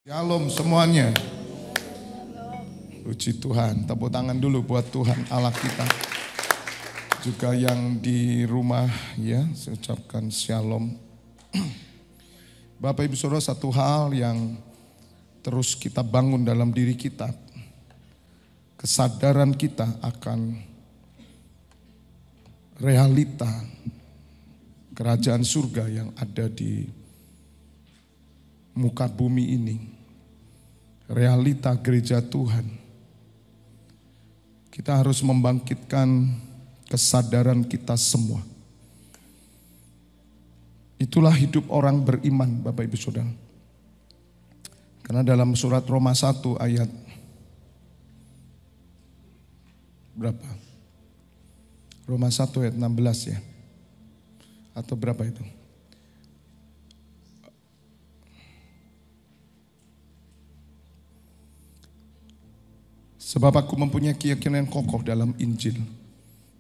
Shalom semuanya. Puji Tuhan. Tepuk tangan dulu buat Tuhan Allah kita. Juga yang di rumah ya, saya ucapkan shalom. Bapak Ibu Saudara, satu hal yang terus kita bangun dalam diri kita. Kesadaran kita akan realita kerajaan surga yang ada di muka bumi ini. Realita gereja Tuhan. Kita harus membangkitkan kesadaran kita semua. Itulah hidup orang beriman, Bapak Ibu Saudara. Karena dalam surat Roma 1 ayat berapa? Roma 1 ayat 16 ya. Atau berapa itu? Sebab aku mempunyai keyakinan kokoh dalam Injil.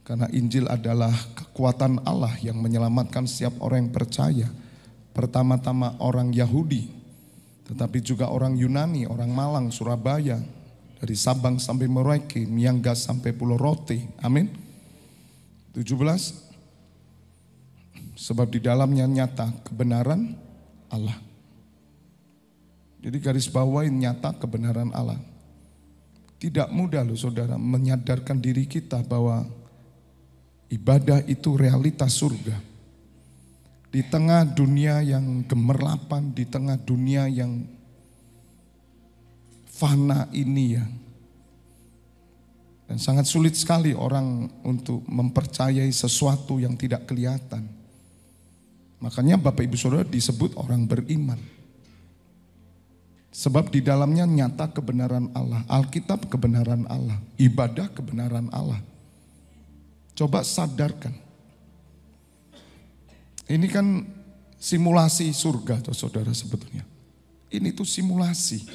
Karena Injil adalah kekuatan Allah yang menyelamatkan setiap orang yang percaya. Pertama-tama orang Yahudi, tetapi juga orang Yunani, orang Malang, Surabaya, dari Sabang sampai Merauke, Miangas sampai Pulau Rote. Amin. 17. Sebab di dalamnya nyata kebenaran Allah. Jadi garis bawain nyata kebenaran Allah. Tidak mudah loh saudara menyadarkan diri kita bahwa ibadah itu realitas surga. Di tengah dunia yang gemerlapan, di tengah dunia yang fana ini ya. Dan sangat sulit sekali orang untuk mempercayai sesuatu yang tidak kelihatan. Makanya Bapak Ibu Saudara disebut orang beriman. Sebab di dalamnya nyata kebenaran Allah. Alkitab kebenaran Allah. Ibadah kebenaran Allah. Coba sadarkan. Ini kan simulasi surga tuh saudara sebetulnya. Ini tuh simulasi.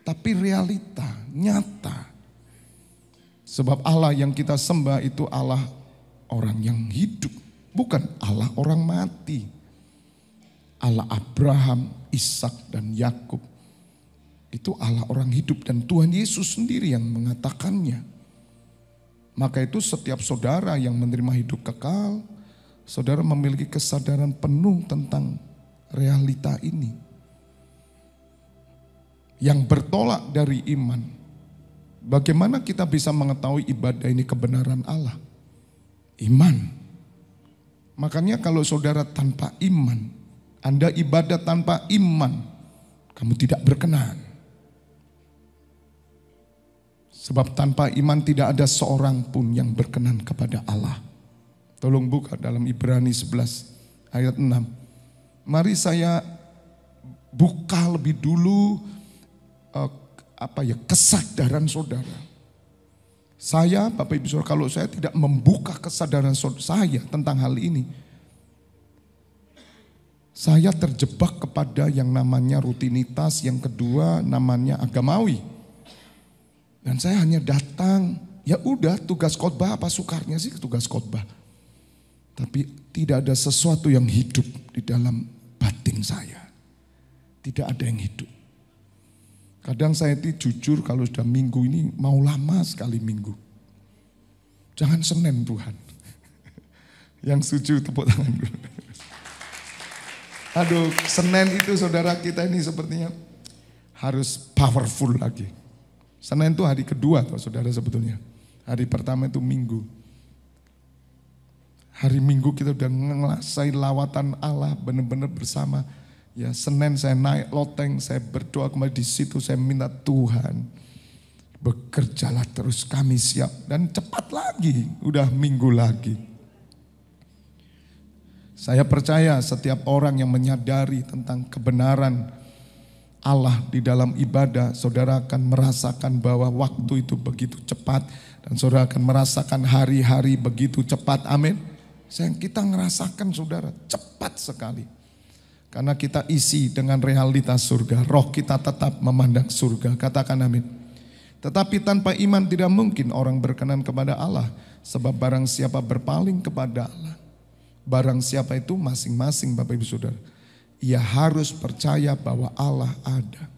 Tapi realita, nyata. Sebab Allah yang kita sembah itu Allah orang yang hidup. Bukan Allah orang mati. Allah Abraham, Ishak dan Yakub. Itu Allah orang hidup dan Tuhan Yesus sendiri yang mengatakannya. Maka itu setiap saudara yang menerima hidup kekal, saudara memiliki kesadaran penuh tentang realita ini. Yang bertolak dari iman. Bagaimana kita bisa mengetahui ibadah ini kebenaran Allah? Iman. Makanya kalau saudara tanpa iman, Anda ibadah tanpa iman, kamu tidak berkenan. Sebab tanpa iman tidak ada seorang pun yang berkenan kepada Allah. Tolong buka dalam Ibrani 11 ayat 6. Mari saya buka lebih dulu kesadaran saudara. Saya, Bapak Ibu Saudara, kalau saya tidak membuka kesadaran saya tentang hal ini, saya terjebak kepada yang namanya rutinitas, yang kedua namanya agamawi. Dan saya hanya datang, ya udah tugas khotbah apa sukarnya sih tugas khotbah. Tapi tidak ada sesuatu yang hidup di dalam batin saya. Tidak ada yang hidup. Kadang saya itu jujur kalau sudah minggu ini mau lama sekali minggu. Jangan Senin Tuhan. Yang setuju tepuk tangan dulu. Aduh, Senin itu saudara kita ini sepertinya harus powerful lagi. Senin itu hari kedua tuh saudara sebetulnya. Hari pertama itu Minggu. Hari Minggu kita udah ngelasai lawatan Allah benar-benar bersama. Ya Senin saya naik loteng, saya berdoa kembali di situ, saya minta Tuhan bekerjalah terus, kami siap. Dan cepat lagi, udah Minggu lagi. Saya percaya setiap orang yang menyadari tentang kebenaran Allah di dalam ibadah, saudara akan merasakan bahwa waktu itu begitu cepat dan saudara akan merasakan hari-hari begitu cepat. Amin. Kita ngerasakan saudara cepat sekali. Karena kita isi dengan realitas surga. Roh kita tetap memandang surga. Katakan amin. Tetapi tanpa iman tidak mungkin orang berkenan kepada Allah. Sebab barang siapa berpaling kepada Allah, barang siapa itu masing-masing Bapak Ibu Saudara, ia harus percaya bahwa Allah ada.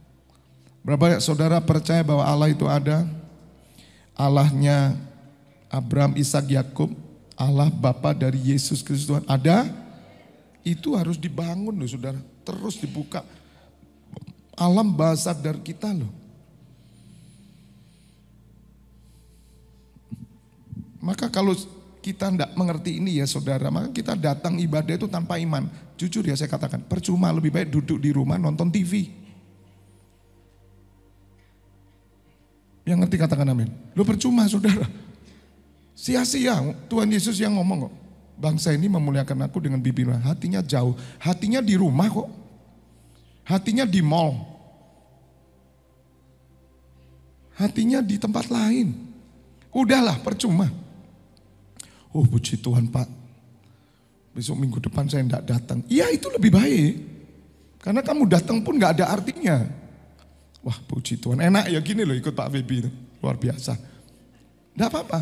Berapa saudara percaya bahwa Allah itu ada? Allahnya Abraham, Ishak, Yakub, Allah Bapa dari Yesus Kristus Tuhan ada? Itu harus dibangun loh saudara, terus dibuka. Alam bahasa dari kita loh. Maka kalau kita tidak mengerti ini ya saudara, maka kita datang ibadah itu tanpa iman. Jujur ya saya katakan, percuma, lebih baik duduk di rumah nonton TV. Yang ngerti katakan amin. Lo percuma saudara. Sia-sia, Tuhan Yesus yang ngomong kok. Bangsa ini memuliakan aku dengan bibirnya, hatinya jauh. Hatinya di rumah kok. Hatinya di mall. Hatinya di tempat lain. Udahlah percuma. Oh puji Tuhan Pak. Besok minggu depan saya tidak datang. Iya itu lebih baik. Karena kamu datang pun gak ada artinya. Wah puji Tuhan, enak ya gini loh ikut Pak Febi itu. Luar biasa. Tidak apa-apa.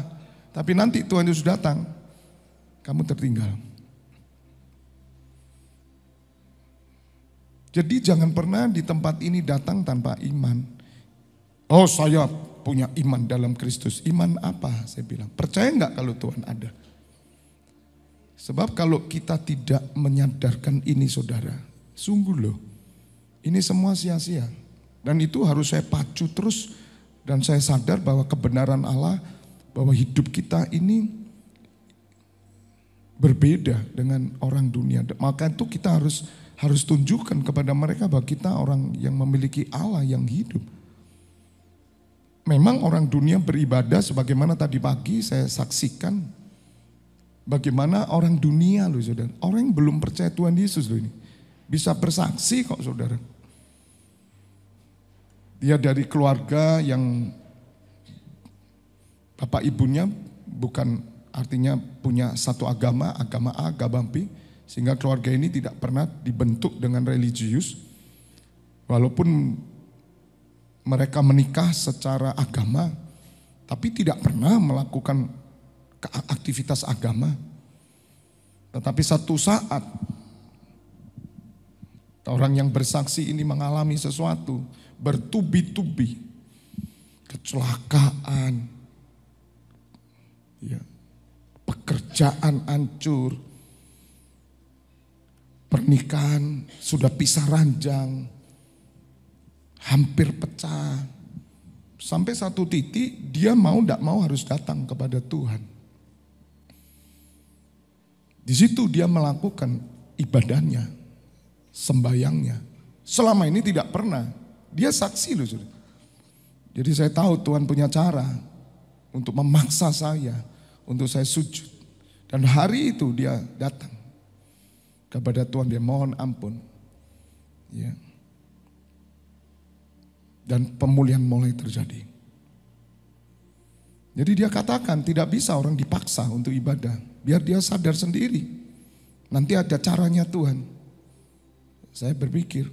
Tapi nanti Tuhan Yesus datang, kamu tertinggal. Jadi jangan pernah di tempat ini datang tanpa iman. Oh saya punya iman dalam Kristus. Iman apa? Saya bilang, percaya enggak kalau Tuhan ada? Sebab kalau kita tidak menyadarkan ini saudara, sungguh loh, ini semua sia-sia. Dan itu harus saya pacu terus dan saya sadar bahwa kebenaran Allah, bahwa hidup kita ini berbeda dengan orang dunia. Maka itu kita harus tunjukkan kepada mereka bahwa kita orang yang memiliki Allah yang hidup. Memang orang dunia beribadah sebagaimana tadi pagi saya saksikan bagaimana orang dunia loh saudara. Orang yang belum percaya Tuhan Yesus loh ini. Bisa bersaksi kok saudara. Dia dari keluarga yang bapak ibunya bukan artinya punya satu agama, agama A, agama B. Sehingga keluarga ini tidak pernah dibentuk dengan religius. Walaupun mereka menikah secara agama, tapi tidak pernah melakukan aktivitas agama. Tetapi satu saat, orang yang bersaksi ini mengalami sesuatu, bertubi-tubi, kecelakaan, ya, pekerjaan hancur, pernikahan sudah pisah ranjang, hampir pecah. Sampai satu titik dia mau tidak mau harus datang kepada Tuhan. Di situ dia melakukan ibadahnya, sembayangnya. Selama ini tidak pernah. Dia saksi loh. Jadi saya tahu Tuhan punya cara untuk memaksa saya, untuk saya sujud. Dan hari itu dia datang kepada Tuhan, dia mohon ampun. Ya. Dan pemulihan mulai terjadi. Jadi dia katakan tidak bisa orang dipaksa untuk ibadah. Biar dia sadar sendiri. Nanti ada caranya Tuhan. Saya berpikir,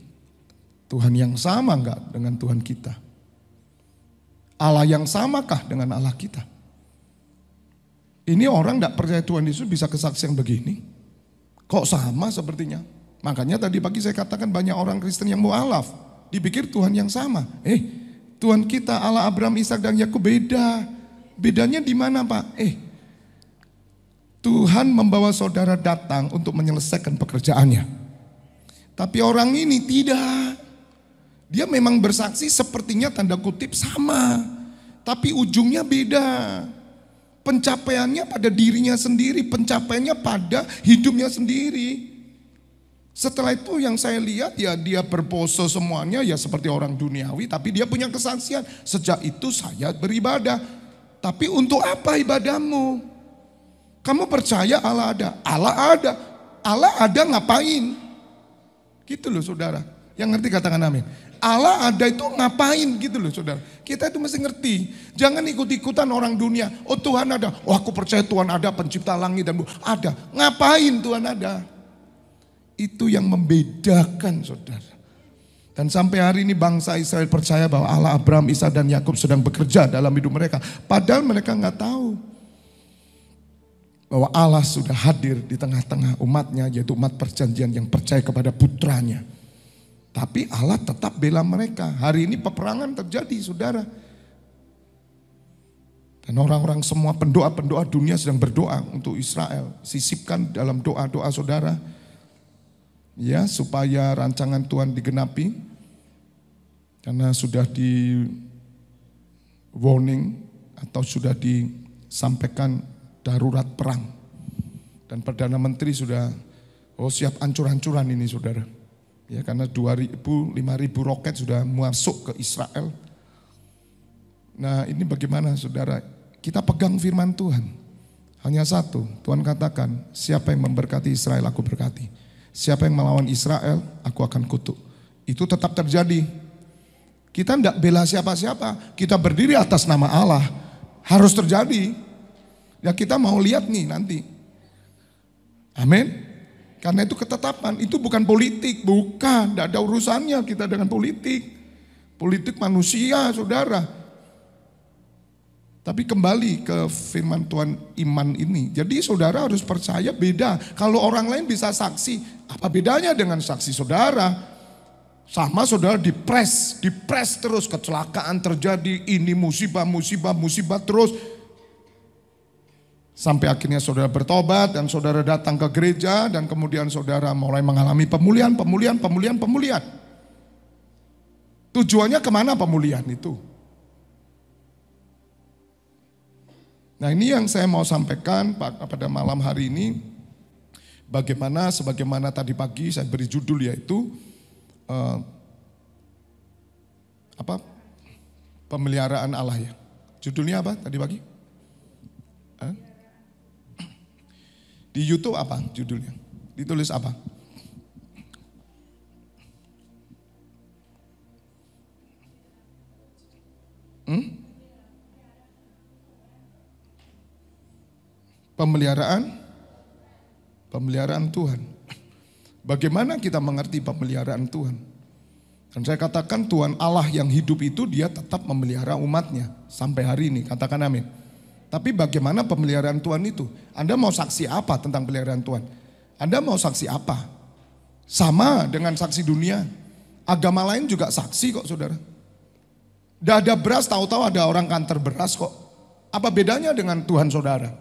Tuhan yang sama enggak dengan Tuhan kita? Allah yang samakah dengan Allah kita? Ini orang enggak percaya Tuhan Yesus bisa kesaksian begini. Kok sama sepertinya? Makanya tadi pagi saya katakan banyak orang Kristen yang mualaf. Dipikir Tuhan yang sama. Tuhan kita Allah Abraham, Ishak dan Yakub beda. Bedanya di mana Pak? Tuhan membawa saudara datang untuk menyelesaikan pekerjaannya. Tapi orang ini tidak. Dia memang bersaksi sepertinya tanda kutip sama. Tapi ujungnya beda. Pencapaiannya pada dirinya sendiri. Pencapaiannya pada hidupnya sendiri. Setelah itu yang saya lihat ya dia berpose semuanya ya seperti orang duniawi. Tapi dia punya kesaksian. Sejak itu saya beribadah. Tapi untuk apa ibadahmu? Kamu percaya Allah ada? Allah ada. Allah ada ngapain? Gitu loh saudara. Yang ngerti katakan amin. Allah ada itu ngapain gitu loh saudara. Kita itu mesti ngerti. Jangan ikut-ikutan orang dunia. Oh Tuhan ada. Oh aku percaya Tuhan ada pencipta langit dan bumi. Ada. Ngapain Tuhan ada? Itu yang membedakan saudara. Dan sampai hari ini bangsa Israel percaya bahwa Allah Abraham, Ishak dan Yakub sedang bekerja dalam hidup mereka. Padahal mereka nggak tahu bahwa Allah sudah hadir di tengah-tengah umatnya, yaitu umat perjanjian yang percaya kepada putranya. Tapi Allah tetap bela mereka. Hari ini peperangan terjadi, saudara. Dan orang-orang semua pendoa-pendoa dunia sedang berdoa untuk Israel. Sisipkan dalam doa-doa saudara. Ya, supaya rancangan Tuhan digenapi. Karena sudah di warning atau sudah disampaikan darurat perang. Dan Perdana Menteri sudah siap ancur-ancuran ini saudara. Ya, karena 5.000 roket sudah masuk ke Israel. Nah, ini bagaimana saudara? Kita pegang firman Tuhan. Hanya satu, Tuhan katakan, siapa yang memberkati Israel aku berkati. Siapa yang melawan Israel aku akan kutuk. Itu tetap terjadi. Kita tidak bela siapa-siapa. Kita berdiri atas nama Allah. Harus terjadi. Ya kita mau lihat nih nanti. Amin. Karena itu ketetapan, itu bukan politik, bukan, tidak ada urusannya kita dengan politik. Politik manusia, saudara. Tapi kembali ke firman Tuhan iman ini. Jadi saudara harus percaya beda. Kalau orang lain bisa saksi, apa bedanya dengan saksi saudara? Sama saudara dipres terus, kecelakaan terjadi, ini musibah terus. Sampai akhirnya saudara bertobat dan saudara datang ke gereja dan kemudian saudara mulai mengalami pemulihan. Tujuannya kemana pemulihan itu? Nah ini yang saya mau sampaikan pada malam hari ini. Sebagaimana tadi pagi saya beri judul yaitu pemeliharaan Allah ya. Judulnya apa tadi pagi? Di YouTube apa judulnya? Ditulis apa? Pemeliharaan Tuhan. Bagaimana kita mengerti pemeliharaan Tuhan? Dan saya katakan Tuhan Allah yang hidup itu dia tetap memelihara umatnya sampai hari ini. Katakan amin. Tapi bagaimana pemeliharaan Tuhan itu? Anda mau saksi apa tentang pemeliharaan Tuhan? Anda mau saksi apa? Sama dengan saksi dunia. Agama lain juga saksi kok saudara. Tidak ada beras, tahu-tahu ada orang kantor beras kok. Apa bedanya dengan Tuhan saudara?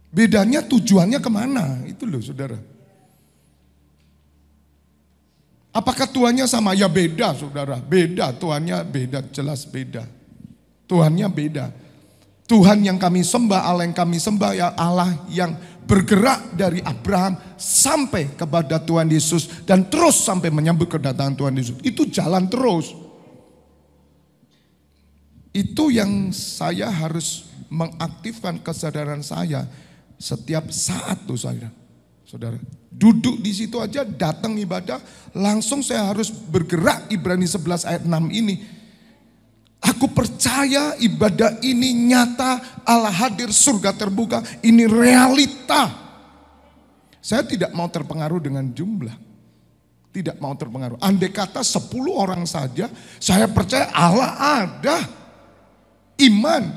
Bedanya tujuannya kemana? Itu loh saudara. Apakah Tuhannya sama? Ya beda saudara. Beda, Tuhannya beda, jelas beda. Tuhannya beda. Tuhan yang kami sembah, Allah yang kami sembah, ya Allah yang bergerak dari Abraham sampai kepada Tuhan Yesus dan terus sampai menyambut kedatangan Tuhan Yesus. Itu jalan terus. Itu yang saya harus mengaktifkan kesadaran saya setiap saat tuh saudara. Duduk di situ aja, datang ibadah, langsung saya harus bergerak. Ibrani 11 ayat 6 ini. Aku percaya ibadah ini nyata, Allah hadir, surga terbuka, ini realita. Saya tidak mau terpengaruh dengan jumlah. Tidak mau terpengaruh. Andai kata 10 orang saja, saya percaya Allah ada. Iman.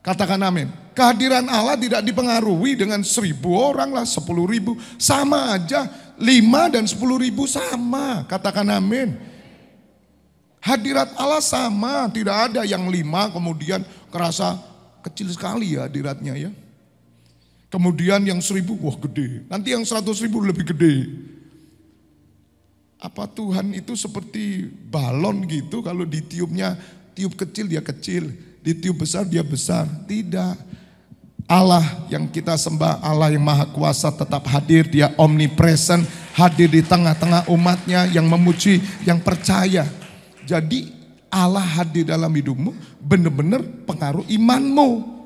Katakan amin. Kehadiran Allah tidak dipengaruhi dengan 1.000 orang lah, 10.000. Sama aja, 5 dan 10.000 sama. Katakan amin. Hadirat Allah sama, tidak ada yang 5 kemudian kerasa kecil sekali ya hadiratnya ya. Kemudian yang 1.000 wah gede, nanti yang 100.000 lebih gede. Apa Tuhan itu seperti balon gitu, kalau ditiupnya tiup kecil dia kecil, ditiup besar dia besar? Tidak. Allah yang kita sembah, Allah yang maha kuasa tetap hadir, dia omnipresent, hadir di tengah-tengah umatnya yang memuji, yang percaya. Jadi Allah hadir dalam hidupmu benar-benar pengaruh imanmu.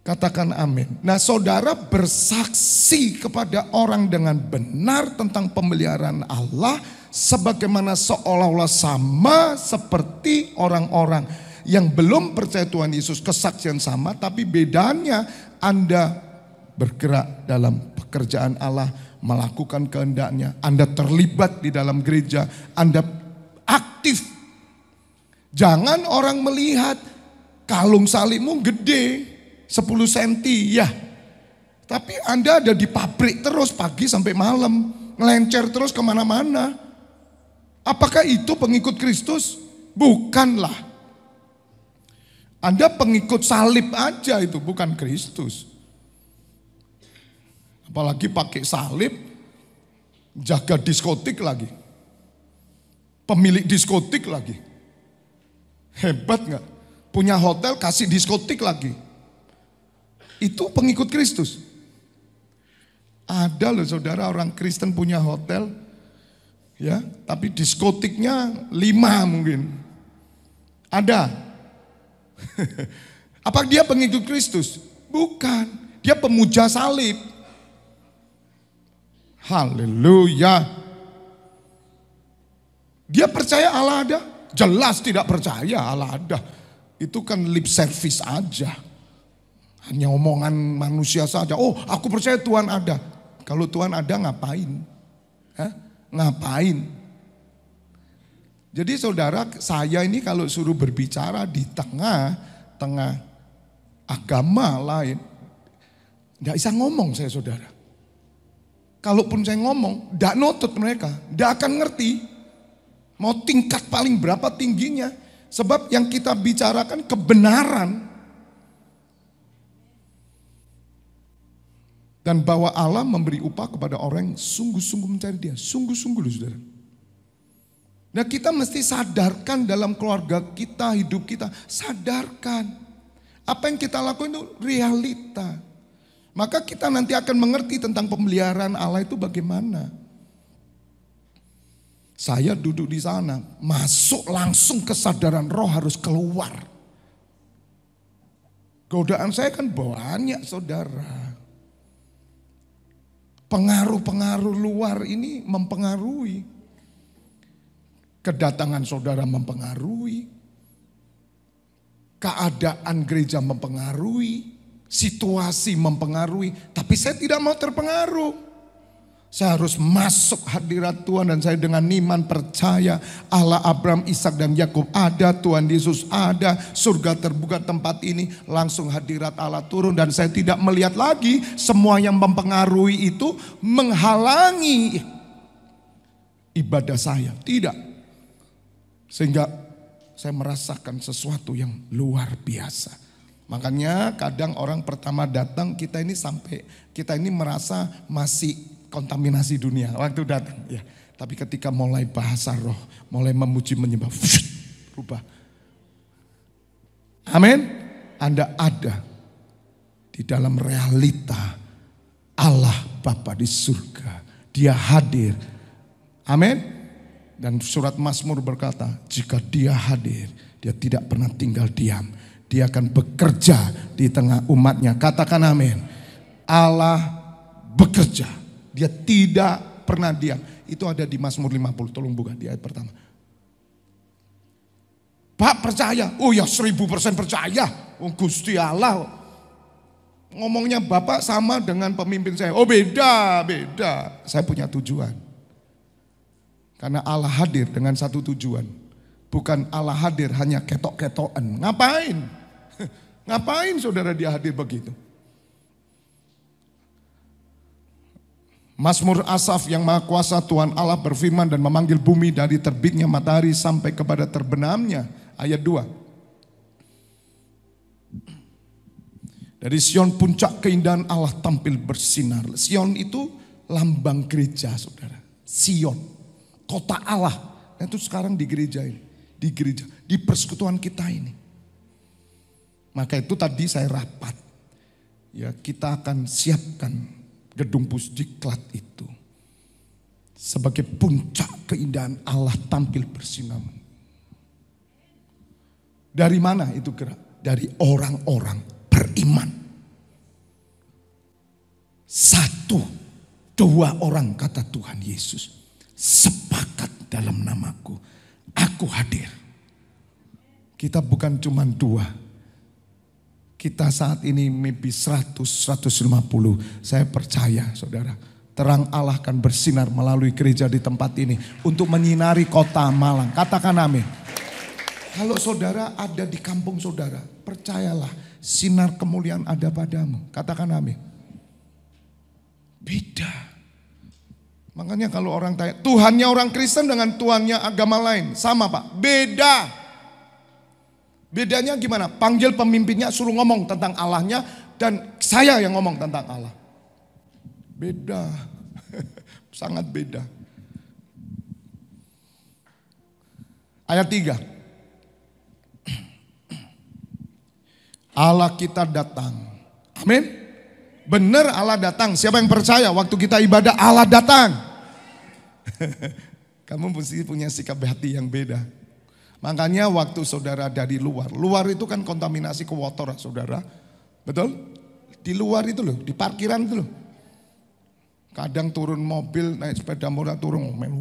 Katakan amin. Nah saudara bersaksi kepada orang dengan benar tentang pemeliharaan Allah. Sebagaimana seolah-olah sama seperti orang-orang yang belum percaya Tuhan Yesus, kesaksian sama. Tapi bedanya Anda bergerak dalam pekerjaan Allah, melakukan kehendaknya, Anda terlibat di dalam gereja, Anda aktif. Jangan orang melihat kalung salibmu gede 10 cm ya. Tapi Anda ada di pabrik terus pagi sampai malam, ngelencer terus kemana-mana. Apakah itu pengikut Kristus? Bukanlah. Anda pengikut salib aja itu, bukan Kristus. Apalagi pakai salib, jaga diskotik lagi. Pemilik diskotik lagi. Hebat nggak? Punya hotel kasih diskotik lagi. Itu pengikut Kristus. Ada loh saudara orang Kristen punya hotel, ya, tapi diskotiknya 5 mungkin. Ada. Apa dia pengikut Kristus? Bukan. Dia pemuja salib. Haleluya. Dia percaya Allah ada? Jelas tidak percaya Allah ada. Itu kan lip service aja. Hanya omongan manusia saja. Oh, aku percaya Tuhan ada. Kalau Tuhan ada ngapain? Hah? Ngapain? Jadi saudara, saya ini kalau suruh berbicara di tengah agama lain, tidak bisa ngomong saya saudara. Kalaupun saya ngomong, tidak nutut mereka, tidak akan ngerti. Mau tingkat paling berapa tingginya. Sebab yang kita bicarakan kebenaran. Dan bahwa Allah memberi upah kepada orang yang sungguh-sungguh mencari dia. Sungguh-sungguh loh saudara. Nah kita mesti sadarkan dalam keluarga kita, hidup kita. Sadarkan. Apa yang kita lakukan itu realita. Maka kita nanti akan mengerti tentang pemeliharaan Allah itu bagaimana. Saya duduk di sana, masuk langsung kesadaran roh harus keluar. Godaan saya kan banyak saudara. Pengaruh-pengaruh luar ini mempengaruhi. Kedatangan saudara mempengaruhi. Keadaan gereja mempengaruhi. Situasi mempengaruhi. Tapi saya tidak mau terpengaruh. Saya harus masuk hadirat Tuhan dan saya dengan iman percaya Allah Abraham, Ishak dan Yakub ada, Tuhan Yesus ada, surga terbuka tempat ini, langsung hadirat Allah turun dan saya tidak melihat lagi semua yang mempengaruhi itu menghalangi ibadah saya. Tidak. Sehingga saya merasakan sesuatu yang luar biasa. Makanya kadang orang pertama datang kita ini merasa masih kontaminasi dunia waktu datang ya. Tapi ketika mulai bahasa roh, mulai memuji menyembah, rubah. Amin. Anda ada di dalam realita Allah Bapa di surga. Dia hadir. Amin. Dan surat Mazmur berkata, jika dia hadir, dia tidak pernah tinggal diam. Dia akan bekerja di tengah umatnya. Katakan amin. Allah bekerja. Dia tidak pernah diam. Itu ada di Mazmur 50. Tolong buka di ayat pertama. Pak percaya. Oh ya 1000% percaya. Oh Gusti Allah. Ngomongnya Bapak sama dengan pemimpin saya. Oh beda. Saya punya tujuan. Karena Allah hadir dengan satu tujuan. Bukan Allah hadir hanya ketok-ketokan. Ngapain? Ngapain saudara dia hadir begitu? Mazmur Asaf yang maha kuasa Tuhan Allah berfirman dan memanggil bumi dari terbitnya matahari sampai kepada terbenamnya. Ayat 2. Dari Sion puncak keindahan Allah tampil bersinar. Sion itu lambang gereja saudara. Sion, kota Allah. Nah, itu sekarang di gereja ini. Di gereja, di persekutuan kita ini. Maka itu tadi saya rapat. Ya, kita akan siapkan gedung pusdiklat itu sebagai puncak keindahan Allah tampil bersinar. Dari mana itu gerak? Dari orang-orang beriman. 1, 2 orang kata Tuhan Yesus sepakat dalam namaku, aku hadir. Kita bukan cuma 2. Kita saat ini maybe 100, 150. Saya percaya saudara. Terang Allah akan bersinar melalui gereja di tempat ini. Untuk menyinari kota Malang. Katakan amin. Kalau saudara ada di kampung saudara. Percayalah sinar kemuliaan ada padamu. Katakan amin. Beda. Makanya kalau orang tanya, Tuhannya orang Kristen dengan Tuhannya agama lain. Sama Pak, beda. Bedanya gimana? Panggil pemimpinnya suruh ngomong tentang Allahnya dan saya yang ngomong tentang Allah. Beda. Sangat beda. Ayat 3. Allah kita datang. Amin. Benar Allah datang. Siapa yang percaya waktu kita ibadah Allah datang. Kamu mesti punya sikap hati yang beda. Makanya waktu saudara dari luar itu kan kontaminasi ke kotor saudara. Betul? Di luar itu loh, di parkiran itu loh. Kadang turun mobil, naik sepeda motor turun ngomel.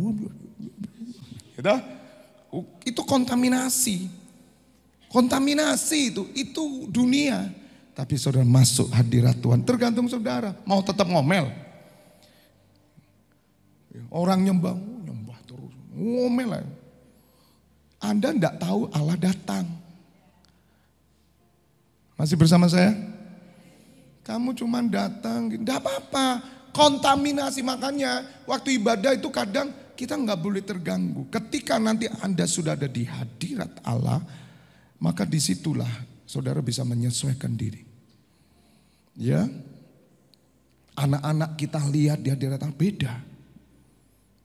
Gitu? Itu kontaminasi. Kontaminasi itu dunia. Tapi saudara masuk hadirat Tuhan, tergantung saudara. Mau tetap ngomel. Orang nyembah terus. Ngomel aja. Anda enggak tahu Allah datang. Masih bersama saya? Kamu cuma datang, enggak apa-apa. Kontaminasi, makanya waktu ibadah itu kadang kita enggak boleh terganggu. Ketika nanti Anda sudah ada di hadirat Allah, maka disitulah saudara bisa menyesuaikan diri. Ya, anak-anak kita lihat di hadirat Allah beda.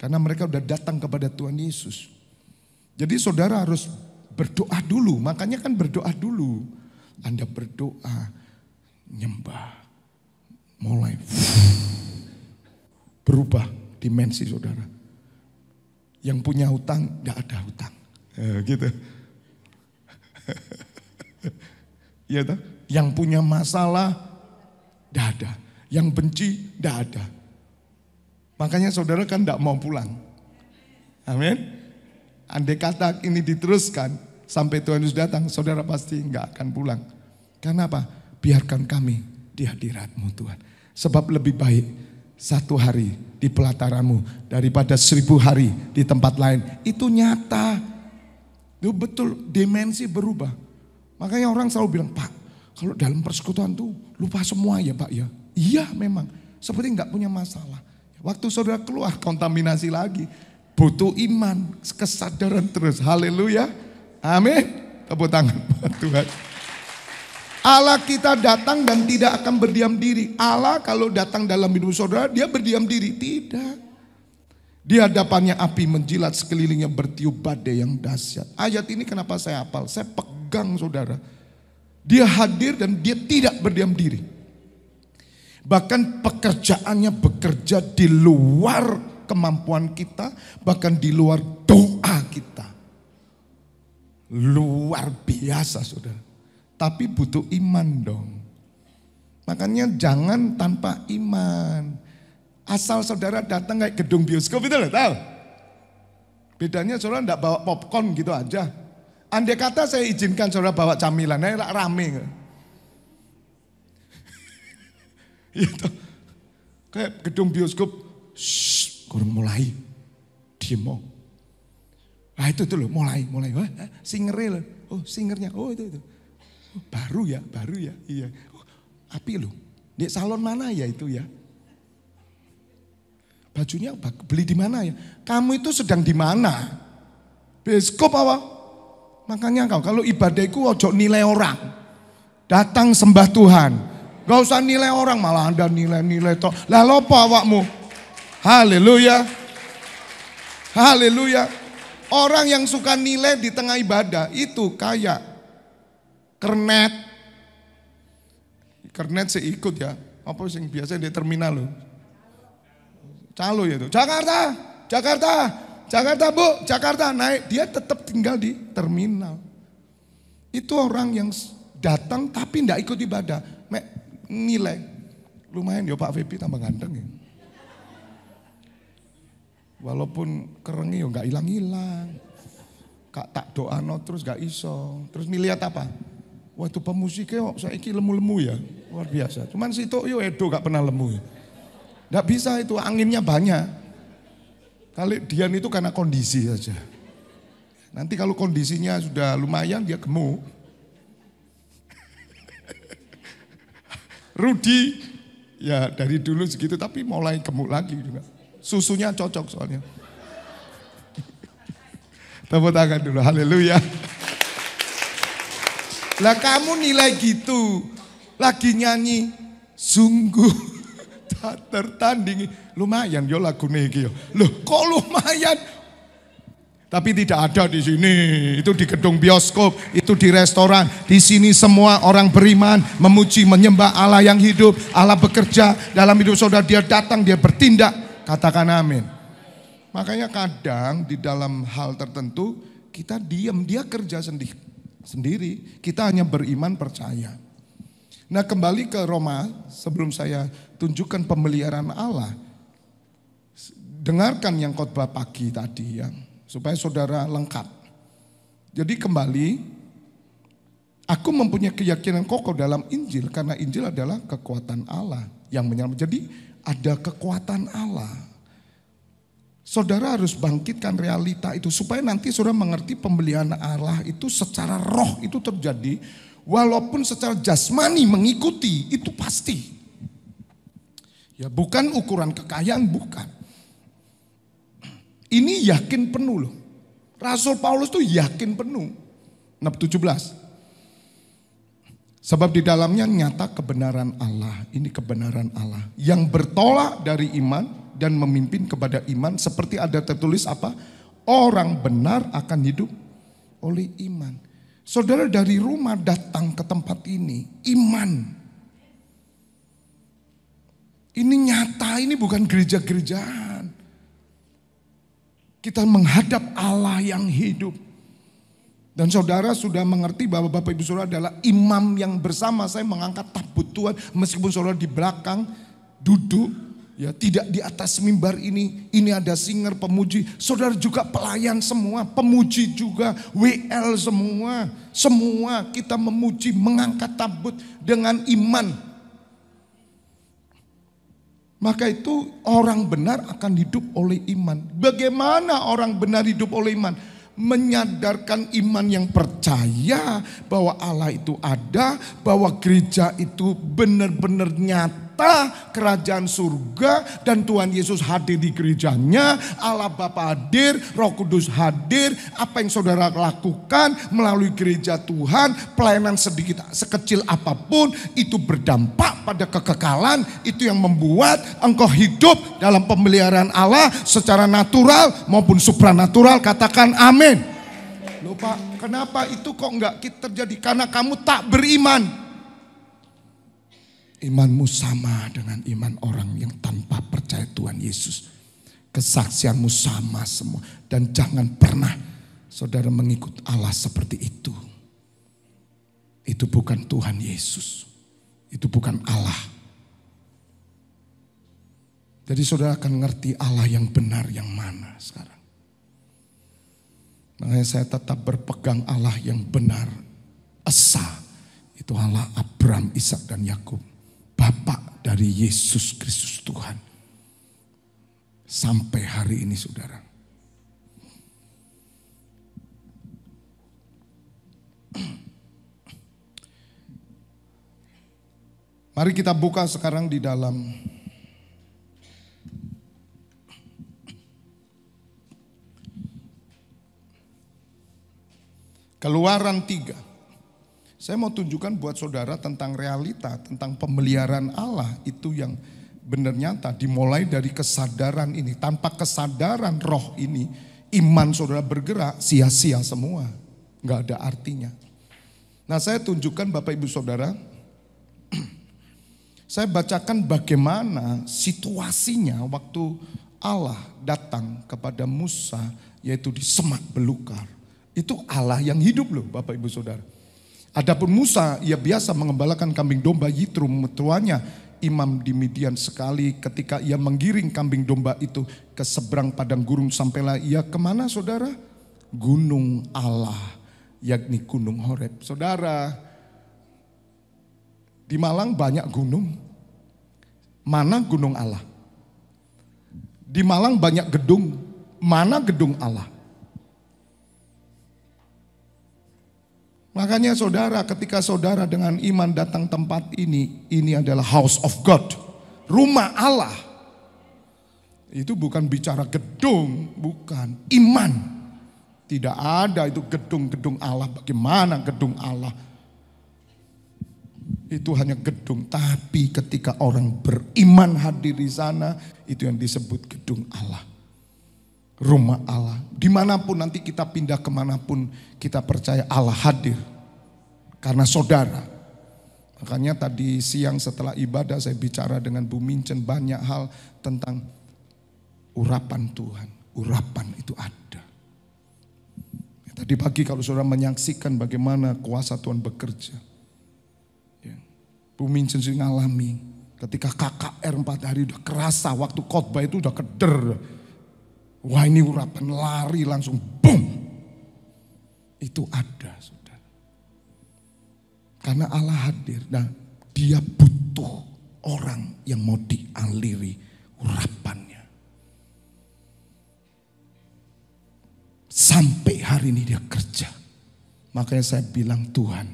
Karena mereka udah datang kepada Tuhan Yesus. Jadi saudara harus berdoa dulu, makanya kan berdoa dulu. Anda berdoa, nyembah, mulai berubah dimensi saudara. Yang punya hutang, gak ada hutang. Gitu. Ya, yang punya masalah, gak ada. Yang benci, gak ada. Makanya saudara kan gak mau pulang. Amin. Andai kata ini diteruskan sampai Tuhan Yesus datang, saudara pasti nggak akan pulang. Karena apa? Biarkan kami di hadirat-Mu Tuhan. Sebab lebih baik 1 hari di pelataranmu daripada 1000 hari di tempat lain. Itu nyata. Itu betul, dimensi berubah. Makanya orang selalu bilang, Pak, kalau dalam persekutuan tuh lupa semua ya Pak ya. Iya memang, seperti nggak punya masalah. Waktu saudara keluar kontaminasi lagi. Butuh iman, kesadaran terus. Haleluya. Amin. Tepuk tangan buat Tuhan. Allah kita datang dan tidak akan berdiam diri. Allah kalau datang dalam hidup saudara, dia berdiam diri. Tidak. Di hadapannya api menjilat, sekelilingnya bertiup badai yang dahsyat. Ayat ini kenapa saya hafal? Saya pegang saudara. Dia hadir dan dia tidak berdiam diri. Bahkan pekerjaannya bekerja di luar kemampuan kita, bahkan di luar doa kita. Luar biasa saudara. Tapi butuh iman dong. Makanya jangan tanpa iman. Asal saudara datang kayak gedung bioskop itu loh, tahu? Bedanya saudara enggak bawa popcorn gitu aja. Andai kata saya izinkan saudara bawa camilan, rame. Gitu. Kayak gedung bioskop, kurang mulai, diem. Nah itu loh, mulai. Wah, singernya loh, oh singernya, oh itu. Oh, baru ya, iya. Oh, api loh, di salon mana ya itu ya? Bajunya beli di mana ya? Kamu itu sedang di mana? Bioskop apa? Makanya kalau ibadahku ojo nilai orang. Datang sembah Tuhan. Gak usah nilai orang, malah Anda nilai-nilai toh. Lah lopo awakmu? Haleluya. Haleluya. Orang yang suka nilai di tengah ibadah itu kayak kernet. Kernet saya ikut ya. Apa sih biasa di terminal loh. Calo ya itu. Jakarta Bu, Jakarta naik. Dia tetap tinggal di terminal. Itu orang yang datang tapi enggak ikut ibadah. Nilai. Lumayan ya Pak Febi tambah ganteng ya. Walaupun kerengi ya enggak hilang-hilang. Kak tak doano terus enggak iso. Terus nilihat apa? Wah itu pemusiknya saiki lemu-lemu ya. Luar biasa. Cuman situ yo Edo enggak pernah lemu ya. Enggak bisa itu, anginnya banyak. Kali Dian itu karena kondisi saja. Nanti kalau kondisinya sudah lumayan dia gemuk. Rudi Ya dari dulu segitu tapi mulai gemuk lagi juga. Susunya cocok soalnya. Tepuk tangan dulu, haleluya. Lah kamu nilai gitu, lagi nyanyi, sungguh tak tertandingi. Lumayan yo lagu iki yo. Loh kok lumayan? Tapi tidak ada di sini. Itu di gedung bioskop, itu di restoran. Di sini semua orang beriman memuji, menyembah Allah yang hidup. Allah bekerja dalam hidup saudara. Dia datang, dia bertindak. Katakan amin. Makanya kadang di dalam hal tertentu kita diam, dia kerja sendiri. Kita hanya beriman percaya. Nah kembali ke Roma, sebelum saya tunjukkan pemeliharaan Allah. Dengarkan yang khotbah pagi tadi ya. Supaya saudara lengkap. Jadi kembali, aku mempunyai keyakinan kokoh dalam Injil. Karena Injil adalah kekuatan Allah yang menyelamatkan. Jadi ada kekuatan Allah. Saudara harus bangkitkan realita itu. Supaya nanti saudara mengerti pembelian Allah itu secara roh itu terjadi. Walaupun secara jasmani mengikuti, itu pasti. Ya bukan ukuran kekayaan, bukan. Ini yakin penuh loh. Rasul Paulus tuh yakin penuh. 17. Sebab di dalamnya nyata kebenaran Allah. Ini kebenaran Allah. Yang bertolak dari iman dan memimpin kepada iman. Seperti ada tertulis apa? Orang benar akan hidup oleh iman. Saudara dari rumah datang ke tempat ini. Iman. Ini nyata, ini bukan gereja-gerejaan. Kita menghadap Allah yang hidup. Dan saudara sudah mengerti bahwa Bapak Ibu Saudara adalah imam yang bersama saya mengangkat tabut Tuhan. Meskipun saudara di belakang duduk, ya tidak di atas mimbar ini. Ini ada singer, pemuji. Saudara juga pelayan semua, pemuji juga, WL semua. Semua kita memuji, mengangkat tabut dengan iman. Maka itu orang benar akan hidup oleh iman. Bagaimana orang benar hidup oleh iman? Menyadarkan iman yang percaya bahwa Allah itu ada, bahwa gereja itu benar-benar nyata, kerajaan surga dan Tuhan Yesus hadir di gerejanya, Allah Bapa hadir, Roh Kudus hadir. Apa yang saudara lakukan melalui gereja Tuhan, pelayanan sedikit sekecil apapun itu berdampak pada kekekalan. Itu yang membuat engkau hidup dalam pemeliharaan Allah secara natural maupun supranatural. Katakan amin. Loh Pak, kenapa itu kok enggak terjadi? Karena kamu tak beriman. Imanmu sama dengan iman orang yang tanpa percaya Tuhan Yesus. Kesaksianmu sama semua. Dan jangan pernah saudara mengikut Allah seperti itu. Itu bukan Tuhan Yesus. Itu bukan Allah. Jadi saudara akan ngerti Allah yang benar yang mana sekarang. Makanya saya tetap berpegang Allah yang benar. Esa. Itu Allah Abraham, Ishak dan Yakub. Bapak dari Yesus Kristus Tuhan. Sampai hari ini saudara. Mari kita buka sekarang di dalam Keluaran 3. Saya mau tunjukkan buat saudara tentang realita, tentang pemeliharaan Allah itu yang benar nyata. Dimulai dari kesadaran ini. Tanpa kesadaran roh ini, iman saudara bergerak sia-sia semua. Nggak ada artinya. Nah saya tunjukkan Bapak Ibu Saudara. Saya bacakan bagaimana situasinya waktu Allah datang kepada Musa yaitu di semak belukar. Itu Allah yang hidup loh Bapak Ibu Saudara. Adapun Musa, ia biasa mengembalakan kambing domba Yitro mertuanya imam di Midian. Sekali ketika ia menggiring kambing domba itu ke seberang padang gurun, sampailah ia kemana saudara? Gunung Allah, yakni Gunung Horeb. Saudara, di Malang banyak gunung. Mana gunung Allah? Di Malang banyak gedung. Mana gedung Allah? Makanya saudara, ketika saudara dengan iman datang tempat ini adalah house of God. Rumah Allah. Itu bukan bicara gedung, bukan. Iman. Tidak ada itu gedung-gedung Allah. Bagaimana gedung Allah? Itu hanya gedung. Tapi ketika orang beriman hadir di sana, itu yang disebut gedung Allah. Rumah Allah. Dimanapun nanti kita pindah kemanapun, kita percaya Allah hadir. Karena saudara. Makanya tadi siang setelah ibadah saya bicara dengan Bu Mincen banyak hal tentang urapan Tuhan. Urapan itu ada. Tadi pagi kalau saudara menyaksikan bagaimana kuasa Tuhan bekerja. Ya. Bu Mincen sih ngalami. Ketika KKR 4 hari udah kerasa. Waktu khotbah itu udah keder. Wah ini urapan lari langsung boom. Itu ada saudara. Karena Allah hadir. Nah dia butuh orang yang mau dialiri urapannya. Sampai hari ini dia kerja. Makanya saya bilang Tuhan,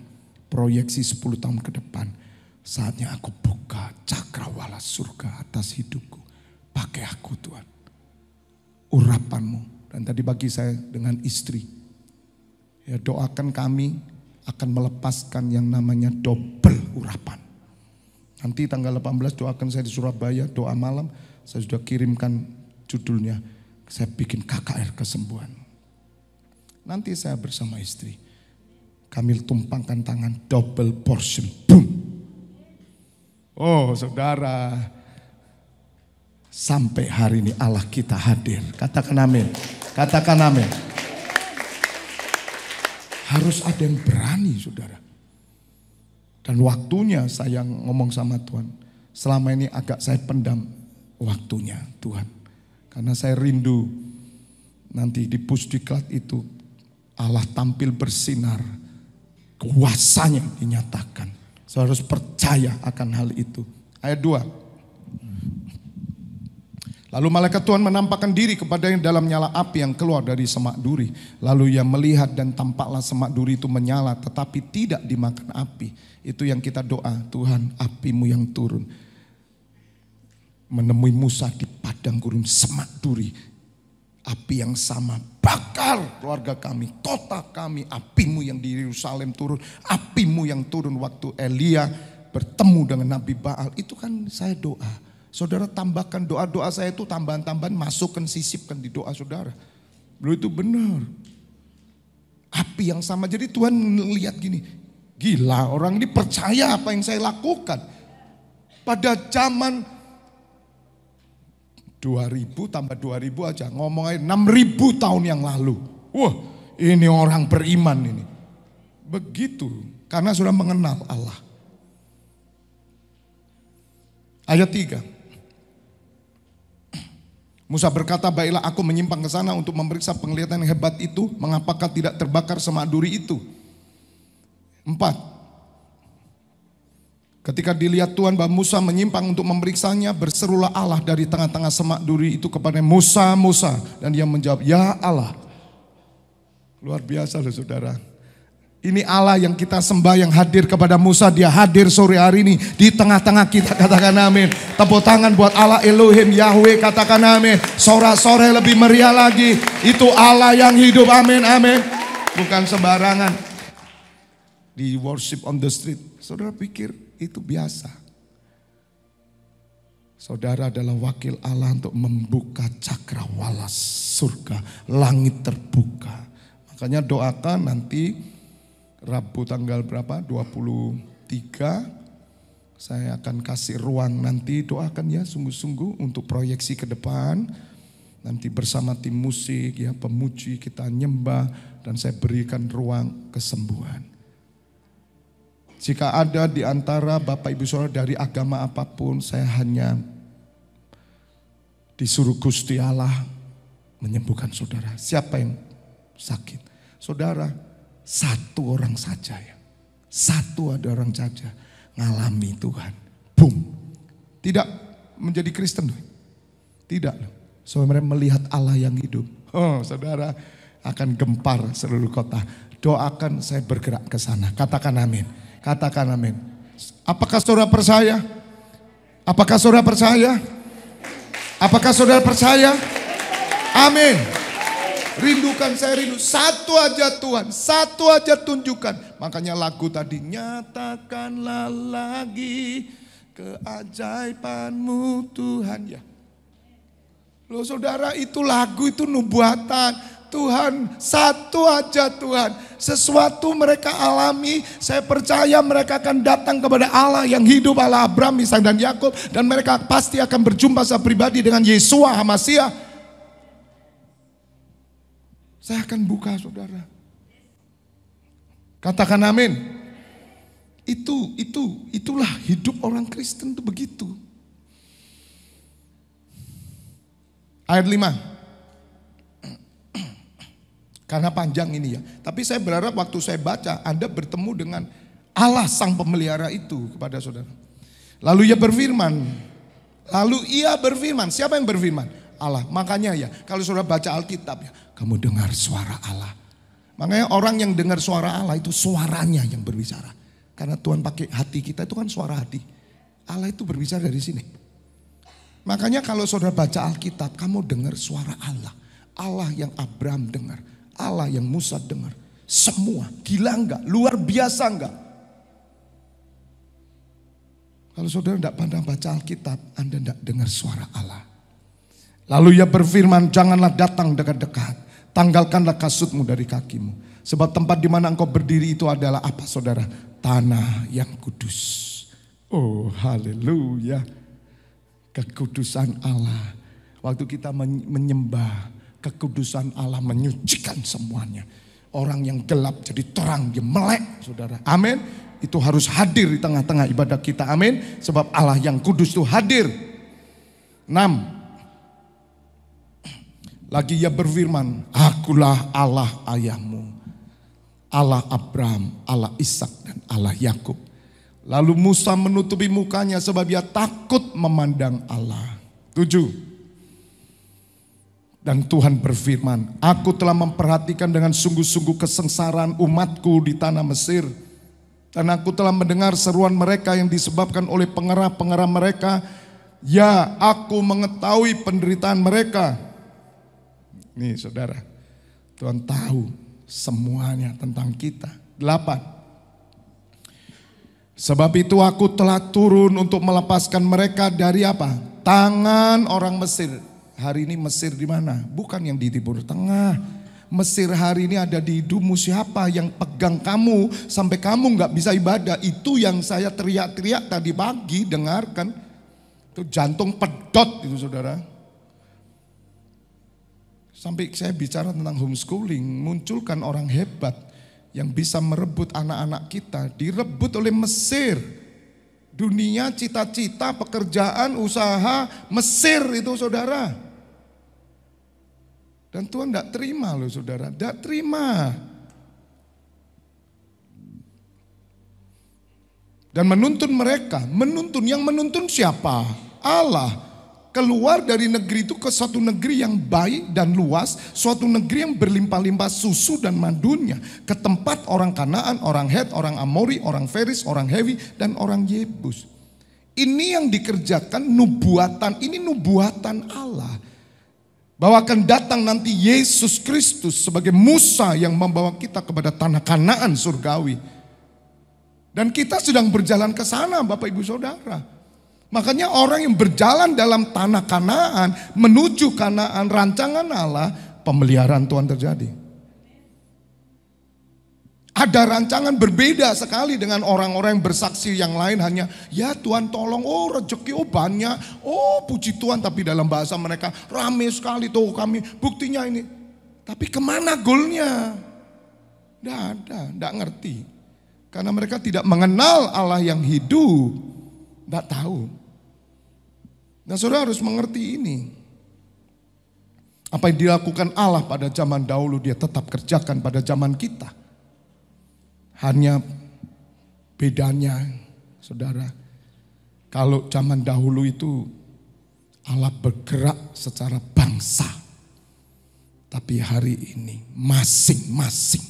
proyeksi 10 tahun ke depan, saatnya aku buka cakrawala surga atas hidupku. Pakai aku Tuhan. Urapanmu. Dan tadi pagi saya dengan istri, ya doakan kami akan melepaskan yang namanya double urapan. Nanti tanggal 18 doakan saya di Surabaya, doa malam. Saya sudah kirimkan judulnya, saya bikin KKR kesembuhan. Nanti saya bersama istri, kami tumpangkan tangan double portion. Boom. Oh saudara, sampai hari ini Allah kita hadir. Katakan amin. Katakan amin. Harus ada yang berani saudara. Dan waktunya saya ngomong sama Tuhan. Selama ini agak saya pendam waktunya Tuhan. Karena saya rindu nanti di pusdiklat itu Allah tampil bersinar, kuasanya dinyatakan. Saya harus percaya akan hal itu. Ayat 2. Lalu malaikat Tuhan menampakkan diri kepadanya dalam nyala api yang keluar dari semak duri. Lalu ia melihat dan tampaklah semak duri itu menyala tetapi tidak dimakan api. Itu yang kita doa, Tuhan apimu yang turun. Menemui Musa di padang gurun semak duri. Api yang sama bakar keluarga kami, kota kami, apimu yang di Yerusalem turun, apimu yang turun waktu Elia bertemu dengan Nabi Baal. Itu kan saya doa. Saudara tambahkan doa-doa saya itu tambahan-tambahan, masukkan, sisipkan di doa saudara. Belum itu benar. Api yang sama, jadi Tuhan lihat gini, gila orang ini percaya apa yang saya lakukan. Pada zaman 2000 tambah 2000 aja ngomong aja 6000 tahun yang lalu. Wah ini orang beriman ini. Begitu karena sudah mengenal Allah. Ayat 3. Musa berkata, baiklah aku menyimpang ke sana untuk memeriksa penglihatan yang hebat itu. Mengapakah tidak terbakar semak duri itu? 4. Ketika dilihat Tuhan bahwa Musa menyimpang untuk memeriksanya, berserulah Allah dari tengah-tengah semak duri itu kepada Musa, Musa. Dan dia menjawab, ya Allah. Luar biasa loh saudara. Ini Allah yang kita sembah yang hadir kepada Musa. Dia hadir sore hari ini di tengah-tengah kita, katakan amin. Tepuk tangan buat Allah Elohim Yahweh, katakan amin. Sore-sore lebih meriah lagi. Itu Allah yang hidup, amin, amin. Bukan sembarangan. Di worship on the street, saudara pikir itu biasa. Saudara adalah wakil Allah untuk membuka cakrawala surga, langit terbuka. Makanya doakan nanti Rabu tanggal berapa? 23. Saya akan kasih ruang nanti, doakan ya sungguh-sungguh untuk proyeksi ke depan. Nanti bersama tim musik ya, pemuji kita nyembah dan saya berikan ruang kesembuhan. Jika ada di antara Bapak Ibu Saudara dari agama apapun, saya hanya disuruh Gusti Allah menyembuhkan saudara. Siapa yang sakit? Saudara, satu orang saja ya. Satu ada orang saja ngalami Tuhan. Boom. Tidak menjadi Kristen. Tidak. Saudara melihat Allah yang hidup. Oh, saudara akan gempar seluruh kota. Doakan saya bergerak ke sana. Katakan amin. Katakan amin. Apakah saudara percaya? Apakah saudara percaya? Apakah saudara percaya? Amin. Rindukan, saya rindu. Satu aja Tuhan, satu aja tunjukkan. Makanya lagu tadi, nyatakanlah lagi keajaibanmu Tuhan. Ya. Loh saudara, itu lagu, itu nubuatan. Tuhan, satu aja Tuhan. Sesuatu mereka alami, saya percaya mereka akan datang kepada Allah yang hidup, Allah Abraham, Ishak dan Yakub, dan mereka pasti akan berjumpa secara pribadi dengan Yesua HaMasiah. Saya akan buka saudara. Katakan amin. Itulah hidup orang Kristen itu begitu. Ayat 5. Karena panjang ini ya. Tapi saya berharap waktu saya baca Anda bertemu dengan Allah sang pemelihara itu kepada saudara. Lalu ia berfirman. Siapa yang berfirman? Allah. Makanya ya, kalau saudara baca Alkitab ya, kamu dengar suara Allah. Makanya orang yang dengar suara Allah itu suaranya yang berbicara. Karena Tuhan pakai hati kita, itu kan suara hati. Allah itu berbicara dari sini. Makanya kalau saudara baca Alkitab, kamu dengar suara Allah. Allah yang Abraham dengar. Allah yang Musa dengar. Semua. Gila enggak? Luar biasa enggak? Kalau saudara tidak pandang baca Alkitab, Anda tidak dengar suara Allah. Lalu ia berfirman, janganlah datang dekat-dekat. Tanggalkanlah kasutmu dari kakimu. Sebab tempat di mana engkau berdiri itu adalah apa saudara? Tanah yang kudus. Oh haleluya. Kekudusan Allah. Waktu kita menyembah, kekudusan Allah menyucikan semuanya. Orang yang gelap jadi terang, dia melek saudara. Amin. Itu harus hadir di tengah-tengah ibadah kita. Amin. Sebab Allah yang kudus itu hadir. 6. Lagi ia berfirman, akulah Allah ayahmu. Allah Abraham, Allah Ishak dan Allah Yakub. Lalu Musa menutupi mukanya sebab ia takut memandang Allah. 7. Dan Tuhan berfirman, aku telah memperhatikan dengan sungguh-sungguh kesengsaraan umatku di tanah Mesir. Dan aku telah mendengar seruan mereka yang disebabkan oleh pengerah-pengerah mereka. Ya, aku mengetahui penderitaan mereka. Nih saudara, Tuhan tahu semuanya tentang kita. 8. Sebab itu aku telah turun untuk melepaskan mereka dari apa? Tangan orang Mesir. Hari ini Mesir di mana? Bukan yang di Timur Tengah. Mesir hari ini ada di hidupmu. Siapa yang pegang kamu sampai kamu nggak bisa ibadah? Itu yang saya teriak-teriak tadi pagi, dengarkan. Itu jantung pedot itu saudara. Sampai saya bicara tentang homeschooling, munculkan orang hebat yang bisa merebut anak-anak kita. Direbut oleh Mesir. Dunia, cita-cita, pekerjaan, usaha, Mesir itu saudara. Dan Tuhan tidak terima loh saudara, tidak terima. Dan menuntun mereka, yang menuntun siapa? Allah. Keluar dari negeri itu ke suatu negeri yang baik dan luas, suatu negeri yang berlimpah-limpah susu dan madunya. Ke tempat orang Kanaan, orang Het, orang Amori, orang Feris, orang Hewi, dan orang Yebus. Ini yang dikerjakan nubuatan, ini nubuatan Allah. Bahwa akan datang nanti Yesus Kristus sebagai Musa yang membawa kita kepada tanah Kanaan surgawi. Dan kita sedang berjalan ke sana Bapak Ibu Saudara. Makanya orang yang berjalan dalam tanah Kanaan, menuju Kanaan rancangan Allah, pemeliharaan Tuhan terjadi. Ada rancangan berbeda sekali dengan orang-orang yang bersaksi yang lain hanya, ya Tuhan tolong, oh rezeki, oh banyak, oh puji Tuhan. Tapi dalam bahasa mereka, rame sekali tuh kami, buktinya ini. Tapi kemana goalnya? Tidak ada, tidak ngerti. Karena mereka tidak mengenal Allah yang hidup, tidak tahu. Nah saudara harus mengerti ini. Apa yang dilakukan Allah pada zaman dahulu, dia tetap kerjakan pada zaman kita. Hanya bedanya saudara, kalau zaman dahulu itu Allah bergerak secara bangsa. Tapi hari ini masing-masing,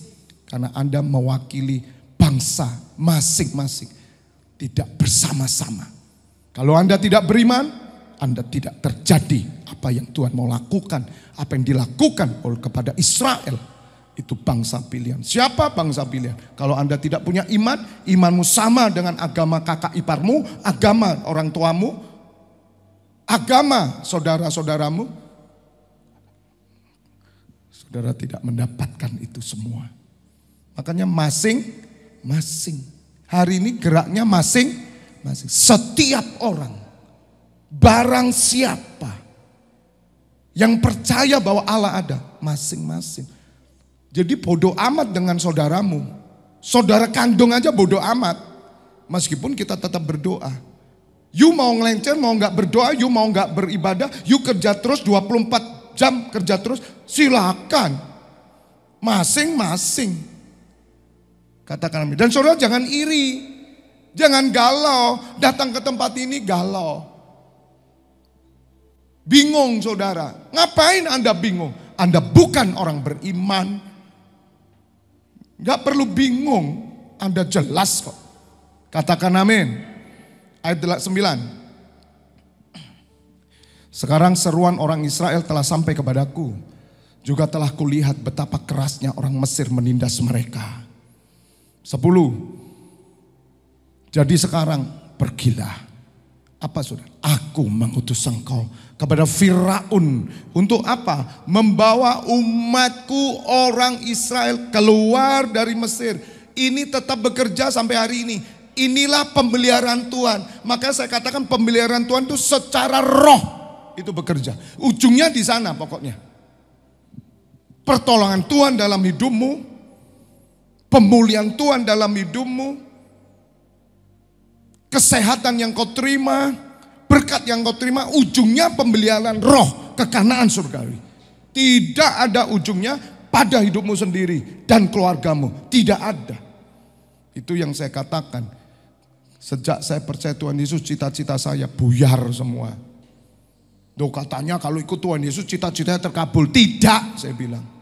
karena Anda mewakili bangsa masing-masing, tidak bersama-sama. Kalau Anda tidak beriman, Anda tidak terjadi apa yang Tuhan mau lakukan. Apa yang dilakukan oleh kepada Israel. Itu bangsa pilihan. Siapa bangsa pilihan? Kalau Anda tidak punya iman, imanmu sama dengan agama kakak iparmu, agama orang tuamu, agama saudara-saudaramu, saudara tidak mendapatkan itu semua. Makanya masing-masing. Hari ini geraknya masing-masing. Setiap orang, barang siapa yang percaya bahwa Allah ada, masing-masing. Jadi bodoh amat dengan saudaramu. Saudara kandung aja bodoh amat. Meskipun kita tetap berdoa. You mau ngelencer, mau gak berdoa, you mau gak beribadah, you kerja terus 24 jam kerja terus, silakan. Masing-masing. Katakan amin. Dan saudara jangan iri. Jangan galau. Datang ke tempat ini galau. Bingung saudara. Ngapain Anda bingung? Anda bukan orang beriman. Gak perlu bingung, Anda jelas kok. Katakan amin. Ayat 9. Sekarang seruan orang Israel telah sampai kepadaku. Juga telah kulihat betapa kerasnya orang Mesir menindas mereka. 10. Jadi sekarang pergilah. Apa saudara? Aku mengutus engkau kepada Firaun. Untuk apa? Membawa umatku orang Israel keluar dari Mesir. Ini tetap bekerja sampai hari ini. Inilah pemeliharaan Tuhan. Maka saya katakan pemeliharaan Tuhan itu secara roh itu bekerja. Ujungnya di sana pokoknya. Pertolongan Tuhan dalam hidupmu. Pemulihan Tuhan dalam hidupmu. Kesehatan yang kau terima, berkat yang kau terima, ujungnya pemeliharaan roh, kekanaan surgawi. Tidak ada ujungnya pada hidupmu sendiri dan keluargamu. Tidak ada. Itu yang saya katakan. Sejak saya percaya Tuhan Yesus, cita-cita saya buyar semua. Loh katanya kalau ikut Tuhan Yesus cita-citanya terkabul. Tidak, saya bilang.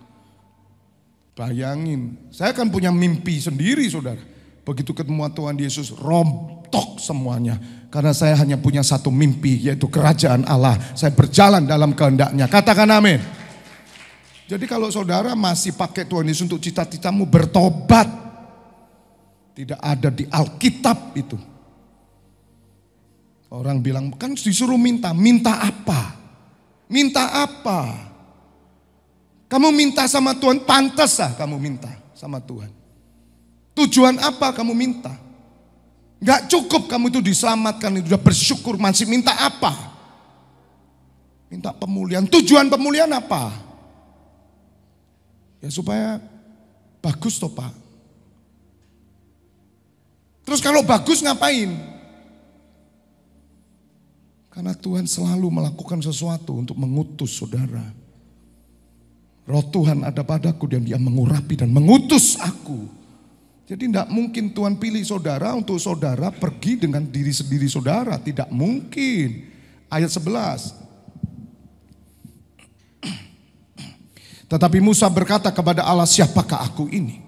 Bayangin, saya kan punya mimpi sendiri saudara. Begitu ketemu Tuhan Yesus, rontok semuanya. Karena saya hanya punya satu mimpi, yaitu kerajaan Allah. Saya berjalan dalam kehendaknya. Katakan amin. Jadi kalau saudara masih pakai Tuhan Yesus untuk cita-citamu, bertobat. Tidak ada di Alkitab itu. Orang bilang, kan disuruh minta. Minta apa? Minta apa? Kamu minta sama Tuhan, pantas lah kamu minta sama Tuhan. Tujuan apa kamu minta? Gak cukup kamu itu diselamatkan, itu sudah bersyukur, masih minta apa? Minta pemulihan. Tujuan pemulihan apa? Ya supaya bagus toh Pak. Terus kalau bagus ngapain? Karena Tuhan selalu melakukan sesuatu untuk mengutus saudara. Roh Tuhan ada padaku dan dia mengurapi dan mengutus aku. Jadi tidak mungkin Tuhan pilih saudara untuk saudara pergi dengan diri sendiri saudara. Tidak mungkin. Ayat 11. Tetapi Musa berkata kepada Allah, siapakah aku ini?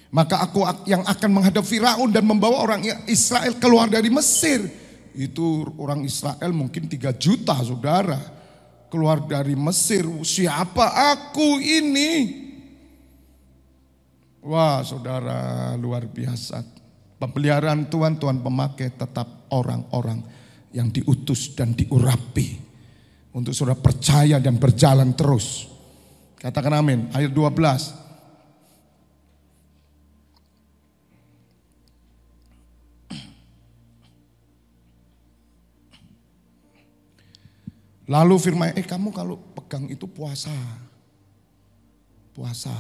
Maka aku yang akan menghadap Firaun dan membawa orang Israel keluar dari Mesir. Itu orang Israel mungkin 3 juta saudara. Keluar dari Mesir. Siapa aku ini? Wah saudara luar biasa. Pemeliharaan Tuhan, Tuhan pemakai tetap orang-orang yang diutus dan diurapi. Untuk saudara percaya dan berjalan terus. Katakan amin. Ayat 12. Lalu firman, kamu kalau pegang itu puasa. Puasa.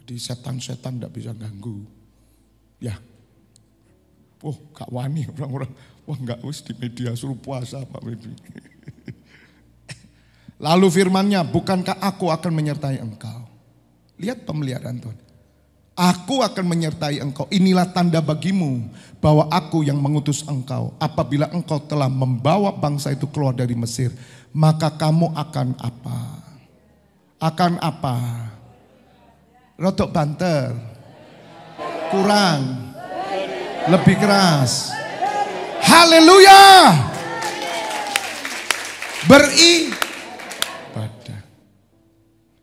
Jadi setan-setan tidak bisa ganggu. Ya. Oh gak wani orang-orang. Wah gak wis di media suruh puasa Pak Medi. Lalu firmannya, bukankah aku akan menyertai engkau? Lihat pemeliharaan Tuhan. Aku akan menyertai engkau. Inilah tanda bagimu bahwa aku yang mengutus engkau. Apabila engkau telah membawa bangsa itu keluar dari Mesir, maka kamu akan apa? Akan apa? Rotok banter, kurang, lebih keras. Haleluya! beribadah.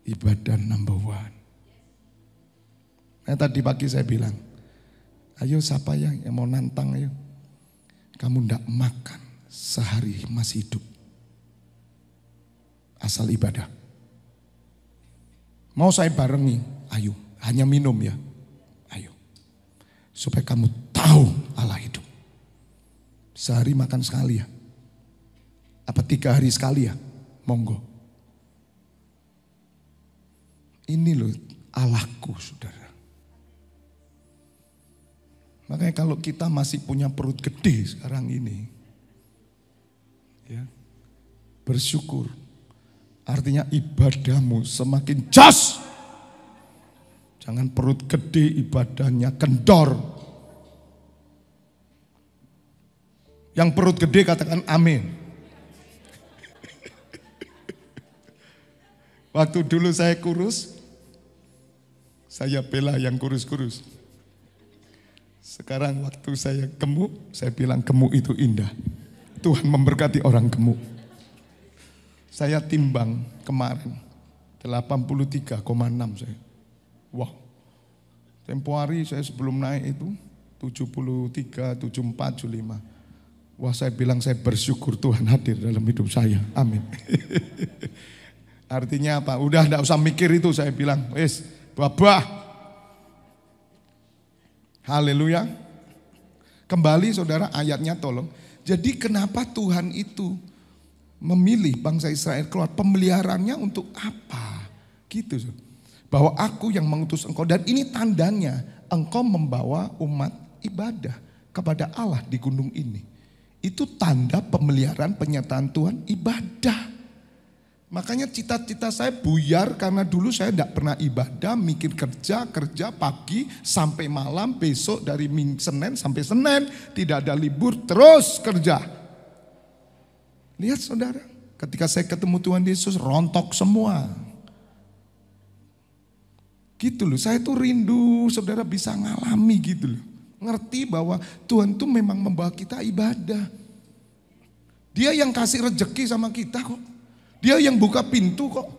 Ibadah number one. Nah, tadi pagi saya bilang, ayo siapa yang mau nantang, ayo. Kamu ndak makan sehari masih hidup. Asal ibadah. Mau saya barengi, ayo. Hanya minum ya, ayo. Supaya kamu tahu Allah hidup. Sehari makan sekali ya. Apa 3 hari sekali ya? Monggo. Ini loh Allahku, saudara. Makanya kalau kita masih punya perut gede sekarang ini, ya, bersyukur. Artinya ibadahmu semakin jos. Jangan perut gede ibadahnya kendor. Yang perut gede katakan amin. Waktu dulu saya kurus, saya bela yang kurus-kurus. Sekarang waktu saya gemuk, saya bilang gemuk itu indah. Tuhan memberkati orang gemuk. Saya timbang kemarin 83,6 saya. Wow. Tempo hari saya sebelum naik itu 73, 74, 75. Wah, saya bilang saya bersyukur Tuhan hadir dalam hidup saya. Amin. Artinya apa? Udah enggak usah mikir itu, saya bilang. Wes, babah. Haleluya. Kembali saudara ayatnya tolong. Jadi kenapa Tuhan itu memilih bangsa Israel keluar? Pemeliharaannya untuk apa? Gitu. Bahwa aku yang mengutus engkau. Dan ini tandanya engkau membawa umat ibadah kepada Allah di gunung ini. Itu tanda pemeliharaan penyertaan Tuhan ibadah. Makanya cita-cita saya buyar karena dulu saya tidak pernah ibadah, mikir kerja pagi sampai malam, besok dari Senin sampai Senin, tidak ada libur, terus kerja. Lihat saudara, ketika saya ketemu Tuhan Yesus rontok semua. Gitu loh, saya tuh rindu saudara bisa ngalami gitu loh. Ngerti bahwa Tuhan tuh memang membawa kita ibadah. Dia yang kasih rejeki sama kita kok. Dia yang buka pintu kok.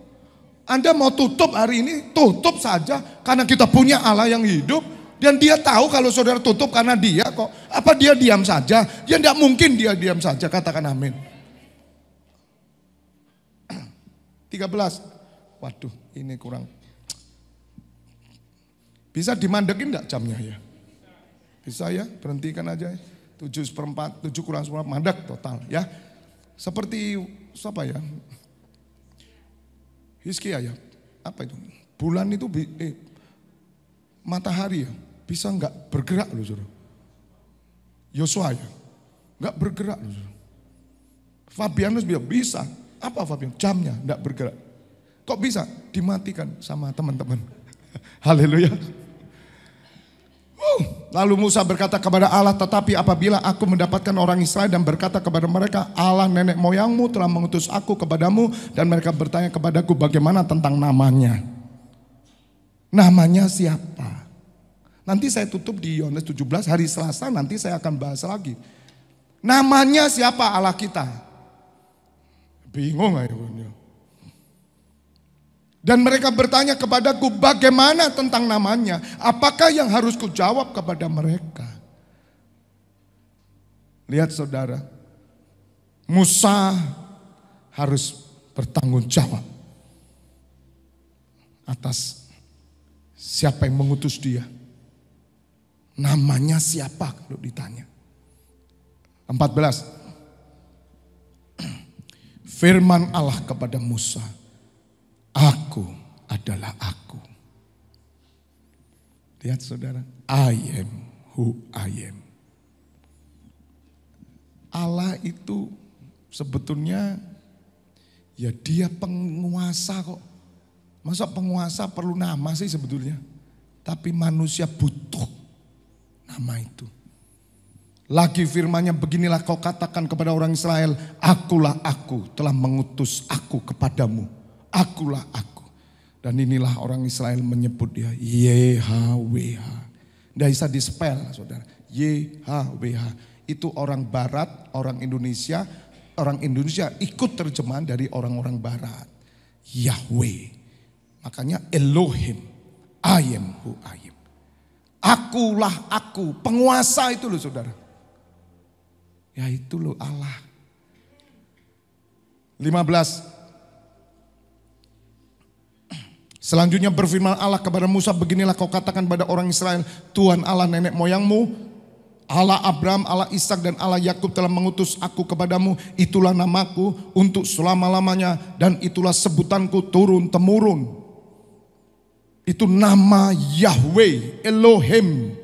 Anda mau tutup hari ini, tutup saja. Karena kita punya Allah yang hidup. Dan dia tahu kalau saudara tutup karena dia kok. Apa dia diam saja? Ya tidak mungkin dia diam saja, katakan amin. 13. Waduh, ini kurang. Bisa dimandekin enggak jamnya ya? Bisa ya, berhentikan aja. 7/4, 7 kurang 1/4, mandek total ya. Seperti siapa ya? Hizkia ya, apa itu? Bulan itu, matahari ya, bisa enggak bergerak loh saudara. Yosua ya, enggak bergerak loh saudara. Fabianus bisa, apa Fabianus? Jamnya enggak bergerak. Kok bisa? Dimatikan sama teman-teman. Haleluya. Lalu Musa berkata kepada Allah, tetapi apabila aku mendapatkan orang Israel dan berkata kepada mereka, Allah nenek moyangmu telah mengutus aku kepadamu, dan mereka bertanya kepadaku bagaimana tentang namanya. Namanya siapa? Nanti saya tutup di Yohanes 17, hari Selasa nanti saya akan bahas lagi. Namanya siapa Allah kita? Bingung aja. Dan mereka bertanya kepadaku bagaimana tentang namanya. Apakah yang harus kujawab kepada mereka? Lihat saudara. Musa harus bertanggung jawab. Atas siapa yang mengutus dia. Namanya siapa kalau ditanya. 14. Firman Allah kepada Musa. Aku adalah aku. Lihat saudara, I am who I am. Allah itu sebetulnya ya dia penguasa kok. Masa penguasa perlu nama sih sebetulnya. Tapi manusia butuh nama itu. Lagi firman-Nya beginilah kau katakan kepada orang Israel, akulah aku telah mengutus aku kepadamu. Akulah aku. Dan inilah orang Israel menyebut dia YHWH. Tidak bisa dispel saudara. YHWH. Itu orang barat, orang Indonesia orang Indonesia ikut terjemahan dari orang-orang barat. Yahweh. Makanya Elohim. I am who I am. Akulah aku. Penguasa itu loh saudara. Ya itu loh Allah. 15. Selanjutnya berfirman Allah kepada Musa, beginilah kau katakan pada orang Israel, Tuhan Allah nenek moyangmu, Allah Abraham, Allah Ishak dan Allah Yakub telah mengutus aku kepadamu. Itulah namaku untuk selama-lamanya dan itulah sebutanku turun-temurun. Itu nama Yahweh, Elohim.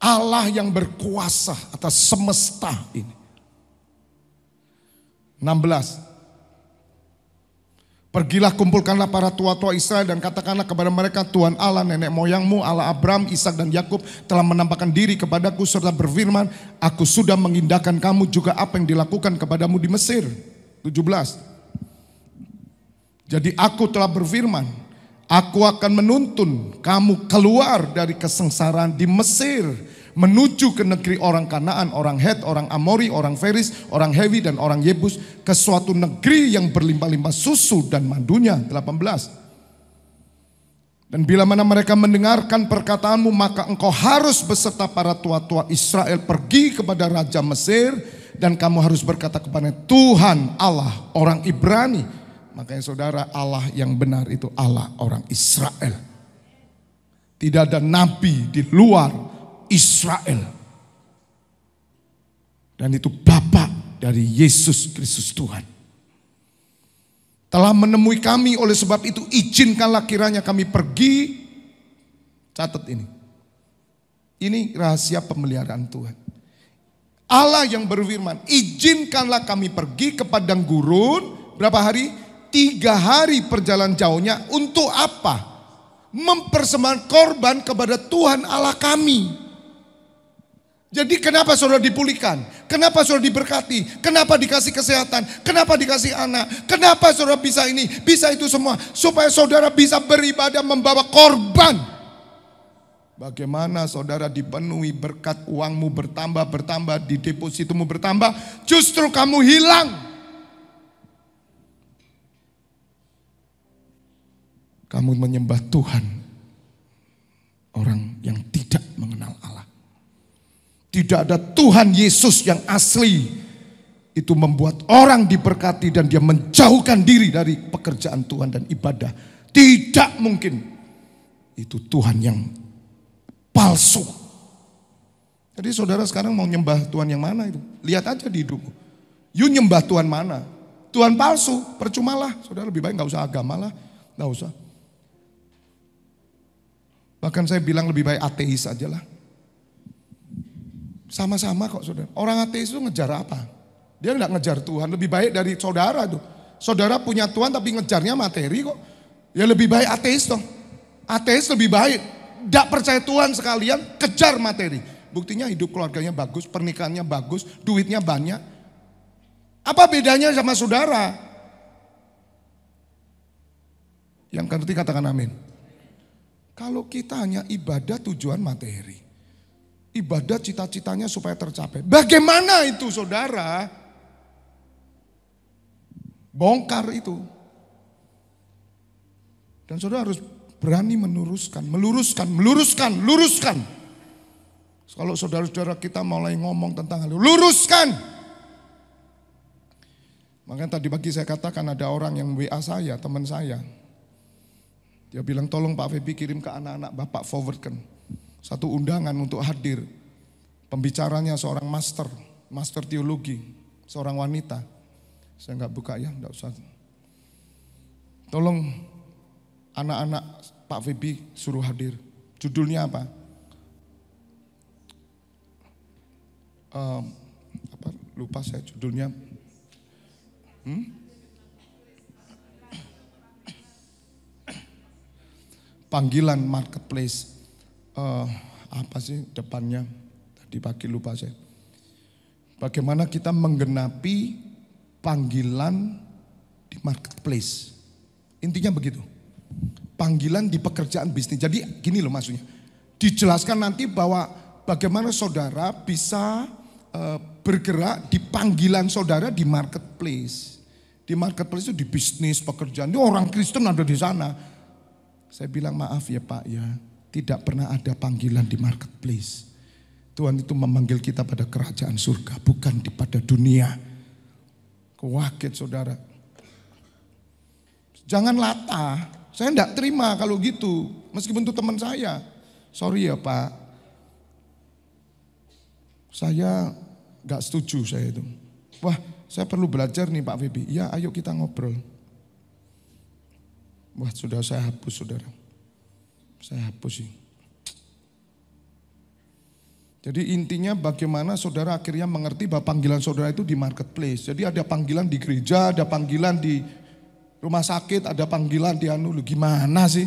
Allah yang berkuasa atas semesta ini. 16. Pergilah kumpulkanlah para tua-tua Israel dan katakanlah kepada mereka, Tuhan Allah nenek moyangmu, Allah Abraham, Ishak dan Yakub telah menampakkan diri kepadaku serta berfirman, aku sudah mengindahkan kamu juga apa yang dilakukan kepadamu di Mesir. 17. Jadi aku telah berfirman, aku akan menuntun kamu keluar dari kesengsaraan di Mesir, menuju ke negeri orang Kanaan, orang Het, orang Amori, orang Feris, orang Hewi dan orang Yebus, ke suatu negeri yang berlimpah-limpah susu dan madunya. 18. Dan bila mana mereka mendengarkan perkataanmu, maka engkau harus beserta para tua-tua Israel pergi kepada Raja Mesir, dan kamu harus berkata kepadanya, Tuhan Allah orang Ibrani. Makanya saudara, Allah yang benar itu Allah orang Israel. Tidak ada nabi di luar Israel. Dan itu Bapa dari Yesus Kristus Tuhan. Telah menemui kami, oleh sebab itu izinkanlah kiranya kami pergi. Catat ini. Ini rahasia pemeliharaan Tuhan. Allah yang berfirman, izinkanlah kami pergi ke padang gurun. Berapa hari? 3 hari perjalanan jauhnya. Untuk apa? Mempersembahkan korban kepada Tuhan Allah kami. Jadi kenapa saudara dipulihkan? Kenapa saudara diberkati? Kenapa dikasih kesehatan? Kenapa dikasih anak? Kenapa saudara bisa ini? Bisa itu semua. Supaya saudara bisa beribadah membawa korban. Bagaimana saudara dipenuhi berkat, uangmu bertambah, di depositomu bertambah. Justru kamu hilang. Kamu menyembah Tuhan. Orang yang tidak mengenal Allah. Tidak ada Tuhan Yesus yang asli. Itu membuat orang diberkati dan dia menjauhkan diri dari pekerjaan Tuhan dan ibadah. Tidak mungkin. Itu Tuhan yang palsu. Jadi saudara sekarang mau nyembah Tuhan yang mana itu? Lihat aja di hidupmu. You nyembah Tuhan mana? Tuhan palsu, percumalah. Saudara lebih baik gak usah agama lah. Gak usah. Bahkan saya bilang lebih baik ateis aja lah. Sama-sama kok saudara. Orang ateis itu ngejar apa? Dia nggak ngejar Tuhan. Lebih baik dari saudara tuh. Saudara punya Tuhan tapi ngejarnya materi kok. Ya lebih baik ateis dong. Ateis lebih baik. Nggak percaya Tuhan sekalian, kejar materi. Buktinya hidup keluarganya bagus, pernikahannya bagus, duitnya banyak. Apa bedanya sama saudara? Yang ngerti katakan amin. Kalau kita hanya ibadah tujuan materi. Ibadah cita-citanya supaya tercapai. Bagaimana itu saudara? Bongkar itu. Dan saudara harus berani meluruskan. Kalau saudara-saudara kita mulai ngomong tentang hal itu, luruskan. Makanya tadi pagi saya katakan ada orang yang WA saya, teman saya. Dia bilang tolong Pak Febi kirim ke anak-anak Bapak forwardkan. Satu undangan untuk hadir. Pembicaranya seorang master teologi, seorang wanita. Saya nggak buka ya, nggak usah. Tolong anak-anak Pak Febi suruh hadir. Judulnya apa? Lupa saya judulnya. Panggilan marketplace. Apa sih depannya? Tadi pagi lupa saya. Bagaimana kita menggenapi panggilan di marketplace. Intinya begitu. Panggilan di pekerjaan bisnis. Jadi gini loh maksudnya. Dijelaskan nanti bahwa bagaimana saudara bisa bergerak di panggilan saudara di marketplace. Di marketplace itu di bisnis, pekerjaan. Ini orang Kristen ada di sana. Saya bilang maaf ya Pak ya, tidak pernah ada panggilan di marketplace. Tuhan itu memanggil kita pada kerajaan surga, bukan pada dunia. Kaget saudara. Jangan latah, saya enggak terima kalau gitu. Meskipun itu teman saya. Sorry ya Pak. Saya enggak setuju saya itu. Wah, saya perlu belajar nih Pak Febi. Ya ayo kita ngobrol. Wah sudah saya hapus saudara. Saya hapus sih. Jadi intinya bagaimana saudara akhirnya mengerti bahwa panggilan saudara itu di marketplace. Jadi ada panggilan di gereja, ada panggilan di rumah sakit, ada panggilan di anu. Gimana sih?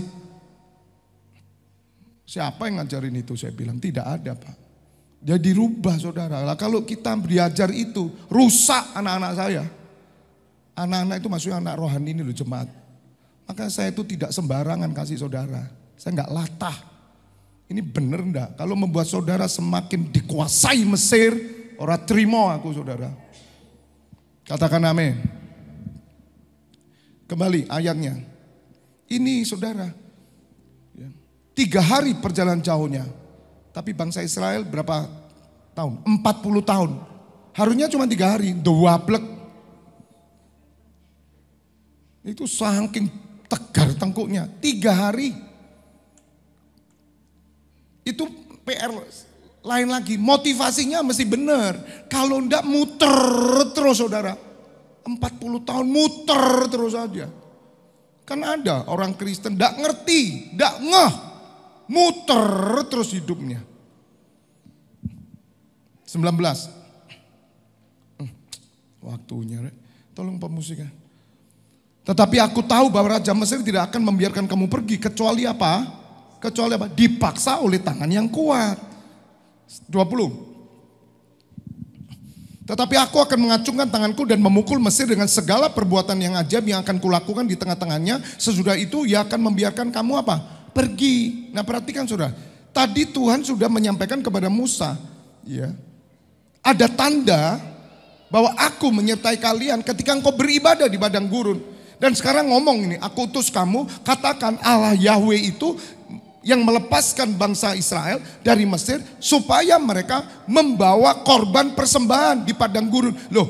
Siapa yang ngajarin itu? Saya bilang tidak ada Pak. Jadi dirubah saudara. Lah kalau kita belajar itu rusak anak-anak saya. Anak-anak itu maksudnya anak rohani ini loh jemaat. Maka saya itu tidak sembarangan kasih saudara. Saya enggak latah. Ini bener enggak? Kalau membuat saudara semakin dikuasai Mesir, ora terima aku saudara. Katakan amin. Kembali ayatnya. Ini saudara. 3 hari perjalanan jauhnya. Tapi bangsa Israel berapa tahun? 40 tahun. Harusnya cuma 3 hari. Doublek. Itu saking tegar tengkuknya. 3 hari. Itu PR lain lagi. Motivasinya mesti benar. Kalau enggak muter terus saudara. 40 tahun muter terus saja. Kan ada orang Kristen enggak ngerti, enggak ngeh. Muter terus hidupnya. 19. Waktunya. Tolong pemusiknya. Tetapi aku tahu bahwa Raja Mesir tidak akan membiarkan kamu pergi. Kecuali apa? Kecuali apa? Dipaksa oleh tangan yang kuat. 20. Tetapi aku akan mengacungkan tanganku dan memukul Mesir dengan segala perbuatan yang ajaib yang akan kulakukan di tengah-tengahnya. Sesudah itu ia akan membiarkan kamu apa? Pergi. Nah perhatikan saudara. Tadi Tuhan sudah menyampaikan kepada Musa. Ya, ada tanda bahwa aku menyertai kalian ketika engkau beribadah di padang gurun. Dan sekarang ngomong ini, aku utus kamu, katakan Allah Yahweh itu yang melepaskan bangsa Israel dari Mesir supaya mereka membawa korban persembahan di padang gurun. Loh,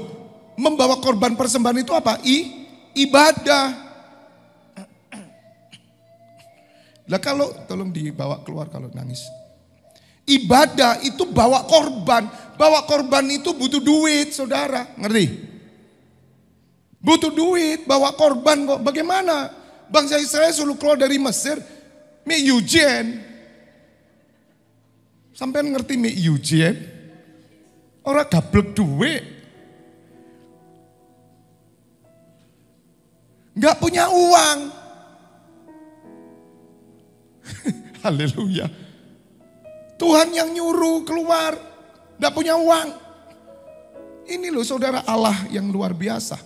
membawa korban persembahan itu apa? Ibadah. Lah kalau tolong dibawa keluar kalau nangis. Ibadah itu bawa korban. Bawa korban itu butuh duit, saudara. Ngerti? Butuh duit, bawa korban kok. Bagaimana? Bangsa Israel suruh keluar dari Mesir. Mi Yujen. Sampai ngerti mi Yujen? Orang gablek duit. Gak punya uang. Haleluya. Tuhan yang nyuruh keluar. Gak punya uang. Ini loh saudara Allah yang luar biasa.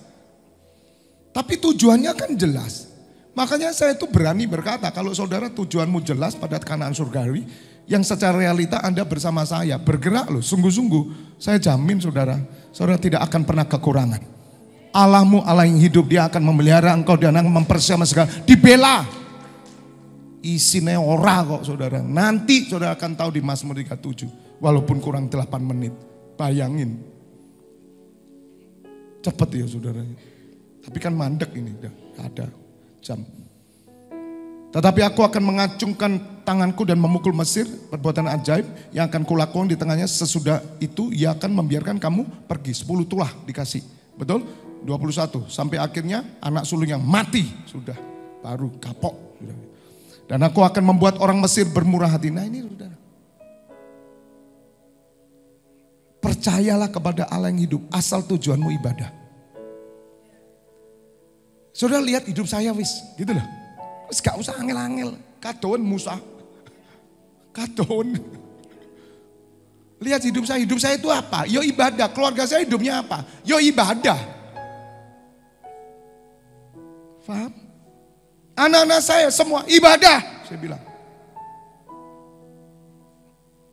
Tapi tujuannya kan jelas. Makanya saya itu berani berkata, kalau saudara tujuanmu jelas pada Kanaan surgawi, yang secara realita Anda bersama saya, bergerak loh, sungguh-sungguh. Saya jamin saudara, saudara tidak akan pernah kekurangan. Allahmu Allah yang hidup, dia akan memelihara engkau dan akan mempersiapkan segala. Dibela. Isinya ora kok saudara. Nanti saudara akan tahu di Mazmur 37, walaupun kurang 8 menit. Bayangin. Cepat ya saudara. Tapi kan mandek ini, udah ada jam. Tetapi aku akan mengacungkan tanganku dan memukul Mesir, perbuatan ajaib yang akan kulakukan di tengahnya. Sesudah itu ia akan membiarkan kamu pergi. 10 tulah dikasih. Betul? 21. Sampai akhirnya anak sulung yang mati. Sudah. Baru kapok. Dan aku akan membuat orang Mesir bermurah hati. Nah ini saudara. Percayalah kepada Allah yang hidup. Asal tujuanmu ibadah. Saudara lihat hidup saya wis. Gitu loh. Wis gak usah angel-angel. Kadon Musa. Kadon. Lihat hidup saya itu apa? Yo ibadah. Keluarga saya hidupnya apa? Yo ibadah. Paham? Anak-anak saya semua ibadah. Saya bilang.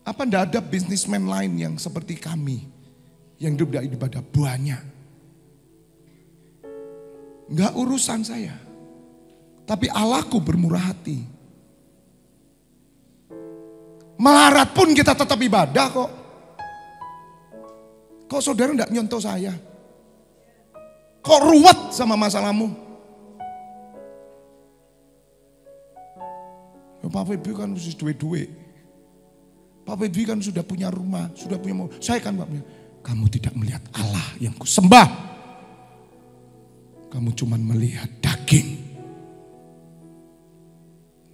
Apa enggak ada bisnismen lain yang seperti kami? yang hidup dari ibadah banyak. Enggak urusan saya. Tapi Allahku bermurah hati. Melarat pun kita tetap ibadah kok. Kok saudara enggak nyontoh saya? Kok ruwet sama masalahmu? Ya, Pak Febi kan sudah duit-duit. Pak Febi kan sudah punya rumah, sudah punya mobil. Saya kan punya. Kamu tidak melihat Allah yang kusembah. Kamu cuma melihat daging.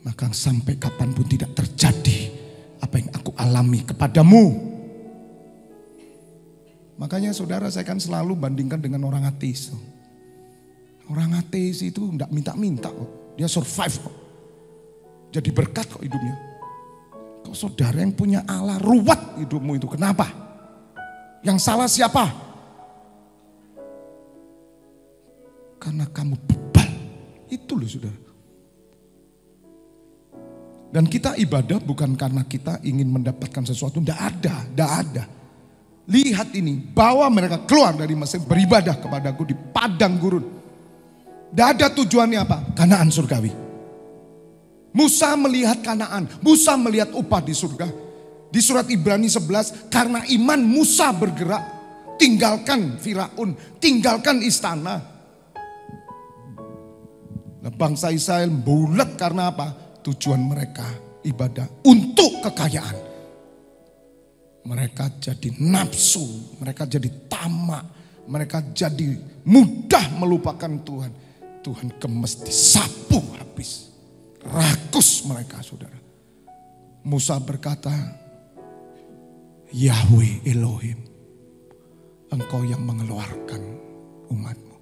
Maka sampai kapanpun tidak terjadi apa yang aku alami kepadamu. Makanya saudara, saya kan selalu bandingkan dengan orang ateis. Orang ateis itu enggak minta-minta kok. Dia survive kok. Jadi berkat kok hidupnya. Kok saudara yang punya Allah ruwet hidupmu itu, kenapa? Yang salah siapa? Karena kamu bebal. Itu loh saudara. Dan kita ibadah bukan karena kita ingin mendapatkan sesuatu. Tidak ada. Lihat ini, bawa mereka keluar dari Mesir beribadah kepadaku di padang gurun. Tidak ada tujuannya apa? Kanaan surgawi. Musa melihat Kanaan, Musa melihat upah di surga. Di surat Ibrani 11, karena iman Musa bergerak, tinggalkan Firaun, tinggalkan istana. Nah, bangsa Israel bulat karena apa? Tujuan mereka ibadah untuk kekayaan. Mereka jadi nafsu, mereka jadi tamak, mereka jadi mudah melupakan Tuhan. Tuhan gemes disapu habis. Rakus mereka saudara. Musa berkata, Yahweh Elohim, engkau yang mengeluarkan umatmu.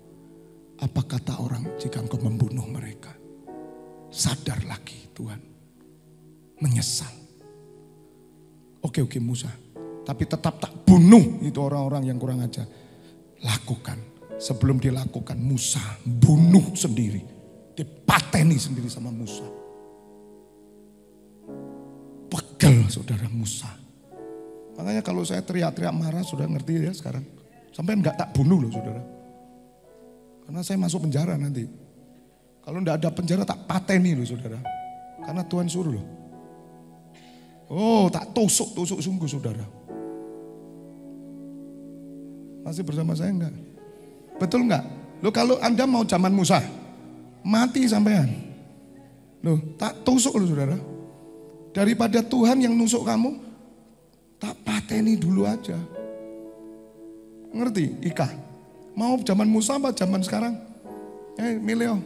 Apa kata orang jika engkau membunuh mereka? Sadar lagi Tuhan. Menyesal. Oke Musa. Tapi tetap tak bunuh itu orang-orang yang kurang ajar. Lakukan. Sebelum dilakukan Musa bunuh sendiri. Dipateni sendiri sama Musa. Pegel saudara Musa. Makanya kalau saya teriak-teriak marah sudah ngerti ya sekarang. Sampai enggak tak bunuh loh saudara. Karena saya masuk penjara nanti. Kalau enggak ada penjara tak pateni loh saudara. Karena Tuhan suruh loh. Oh tak tusuk sungguh saudara. Masih bersama saya enggak? Betul enggak? Loh kalau Anda mau zaman Musa, mati sampean. Loh tak tusuk loh saudara. Daripada Tuhan yang nusuk kamu, tak pateni dulu aja. Ngerti Ika? Mau zaman Musa apa zaman sekarang? Milih.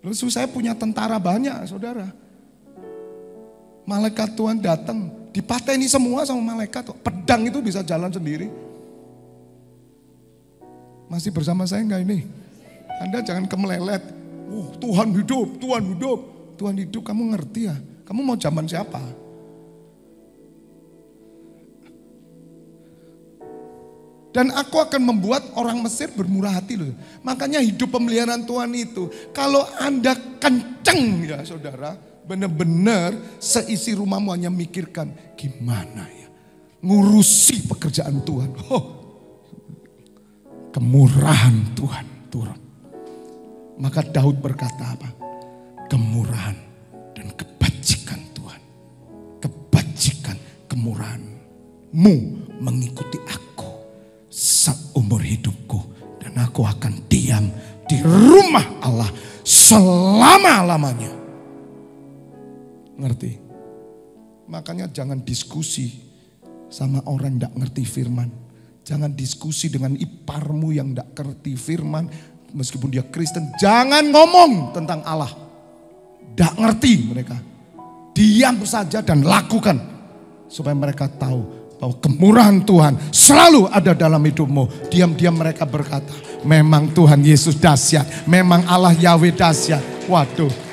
Loh saya punya tentara banyak saudara. Malaikat Tuhan datang, dipateni semua sama malaikat. Pedang itu bisa jalan sendiri. Masih bersama saya enggak ini? Anda jangan kemelelet. Tuhan hidup, Tuhan hidup. Tuhan hidup, kamu ngerti ya? Kamu mau zaman siapa? Dan aku akan membuat orang Mesir bermurah hati loh. Makanya hidup pemeliharaan Tuhan itu. Kalau Anda kenceng ya saudara. Benar-benar seisi rumahmu hanya mikirkan. Gimana ya? Ngurusi pekerjaan Tuhan. Kemurahan Tuhan turun. Maka Daud berkata apa? Kemurahan dan kebajikan Tuhan. Kebajikan, kemurahan-Mu mengikuti aku seumur hidupku. Dan aku akan diam di rumah Allah selama-lamanya. Ngerti? Makanya jangan diskusi sama orang yang gak ngerti firman. Jangan diskusi dengan iparmu yang gak ngerti firman. Meskipun dia Kristen, jangan ngomong tentang Allah. Gak ngerti mereka. Diam saja dan lakukan. Supaya mereka tahu bahwa kemurahan Tuhan selalu ada dalam hidupmu. Diam-diam mereka berkata, memang Tuhan Yesus dahsyat. Memang Allah Yahweh dahsyat. Waduh.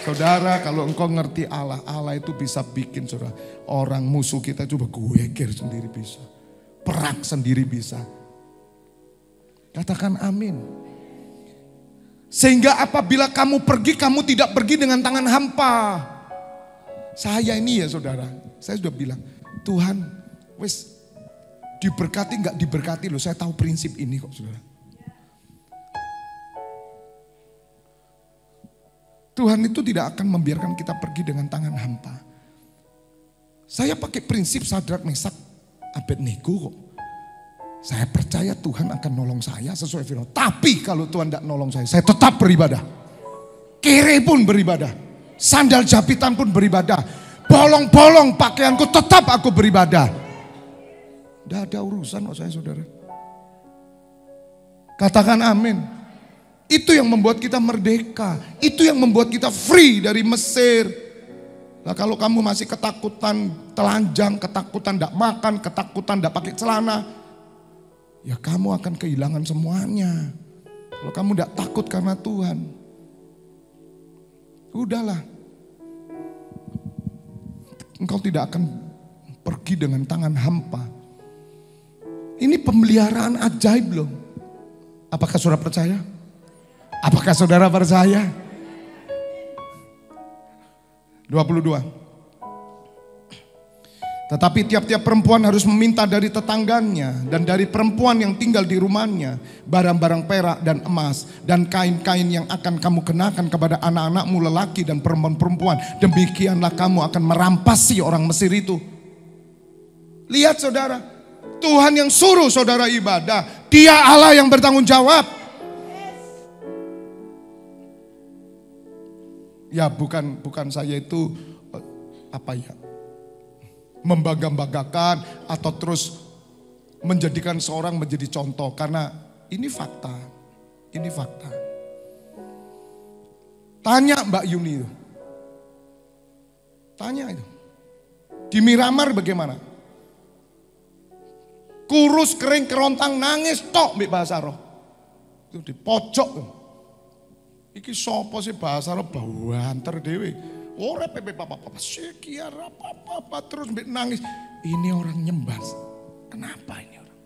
Saudara, kalau engkau ngerti Allah, Allah itu bisa bikin saudara, orang musuh kita coba geger sendiri bisa. Perang sendiri bisa. Katakan amin. Sehingga apabila kamu pergi, kamu tidak pergi dengan tangan hampa. Saya ini ya saudara, saya sudah bilang, Tuhan Wis diberkati nggak diberkati loh, saya tahu prinsip ini kok saudara. Tuhan itu tidak akan membiarkan kita pergi dengan tangan hampa. Saya pakai prinsip Sadrak, Mesak, Abednego kok. Saya percaya Tuhan akan nolong saya sesuai firman. Tapi kalau Tuhan tidak nolong saya tetap beribadah. Kere pun beribadah. Sandal japitan pun beribadah. Bolong-bolong pakaianku tetap aku beribadah. Tidak ada urusan kok saya saudara. Katakan amin. Itu yang membuat kita merdeka. Itu yang membuat kita free dari Mesir. Nah, kalau kamu masih ketakutan telanjang, ketakutan tidak makan, ketakutan tidak pakai celana, ya kamu akan kehilangan semuanya. Kalau kamu tidak takut karena Tuhan, udahlah. Engkau tidak akan pergi dengan tangan hampa. Ini pemeliharaan ajaib loh. Apakah saudara percaya? Apakah saudara percaya? 22. Tetapi tiap-tiap perempuan harus meminta dari tetangganya dan dari perempuan yang tinggal di rumahnya barang-barang perak dan emas dan kain-kain yang akan kamu kenakan kepada anak-anakmu lelaki dan perempuan-perempuan. Demikianlah kamu akan merampasi orang Mesir itu. Lihat saudara, Tuhan yang suruh saudara ibadah, Dia Allah yang bertanggung jawab. Ya bukan saya itu membangga-banggakan atau terus menjadikan seorang menjadi contoh, karena ini fakta. Ini fakta. Tanya Mbak Yuni itu. Tanya itu. Di Miramar bagaimana? Kurus, kering, kerontang, nangis tok Mbak Bahasa Roh. Itu di pojok tuh. Iki sopo sih bahasa roh banter dewe. Ora pepe papa sekian apa terus nangis. Ini orang nyembah. Kenapa ini orang?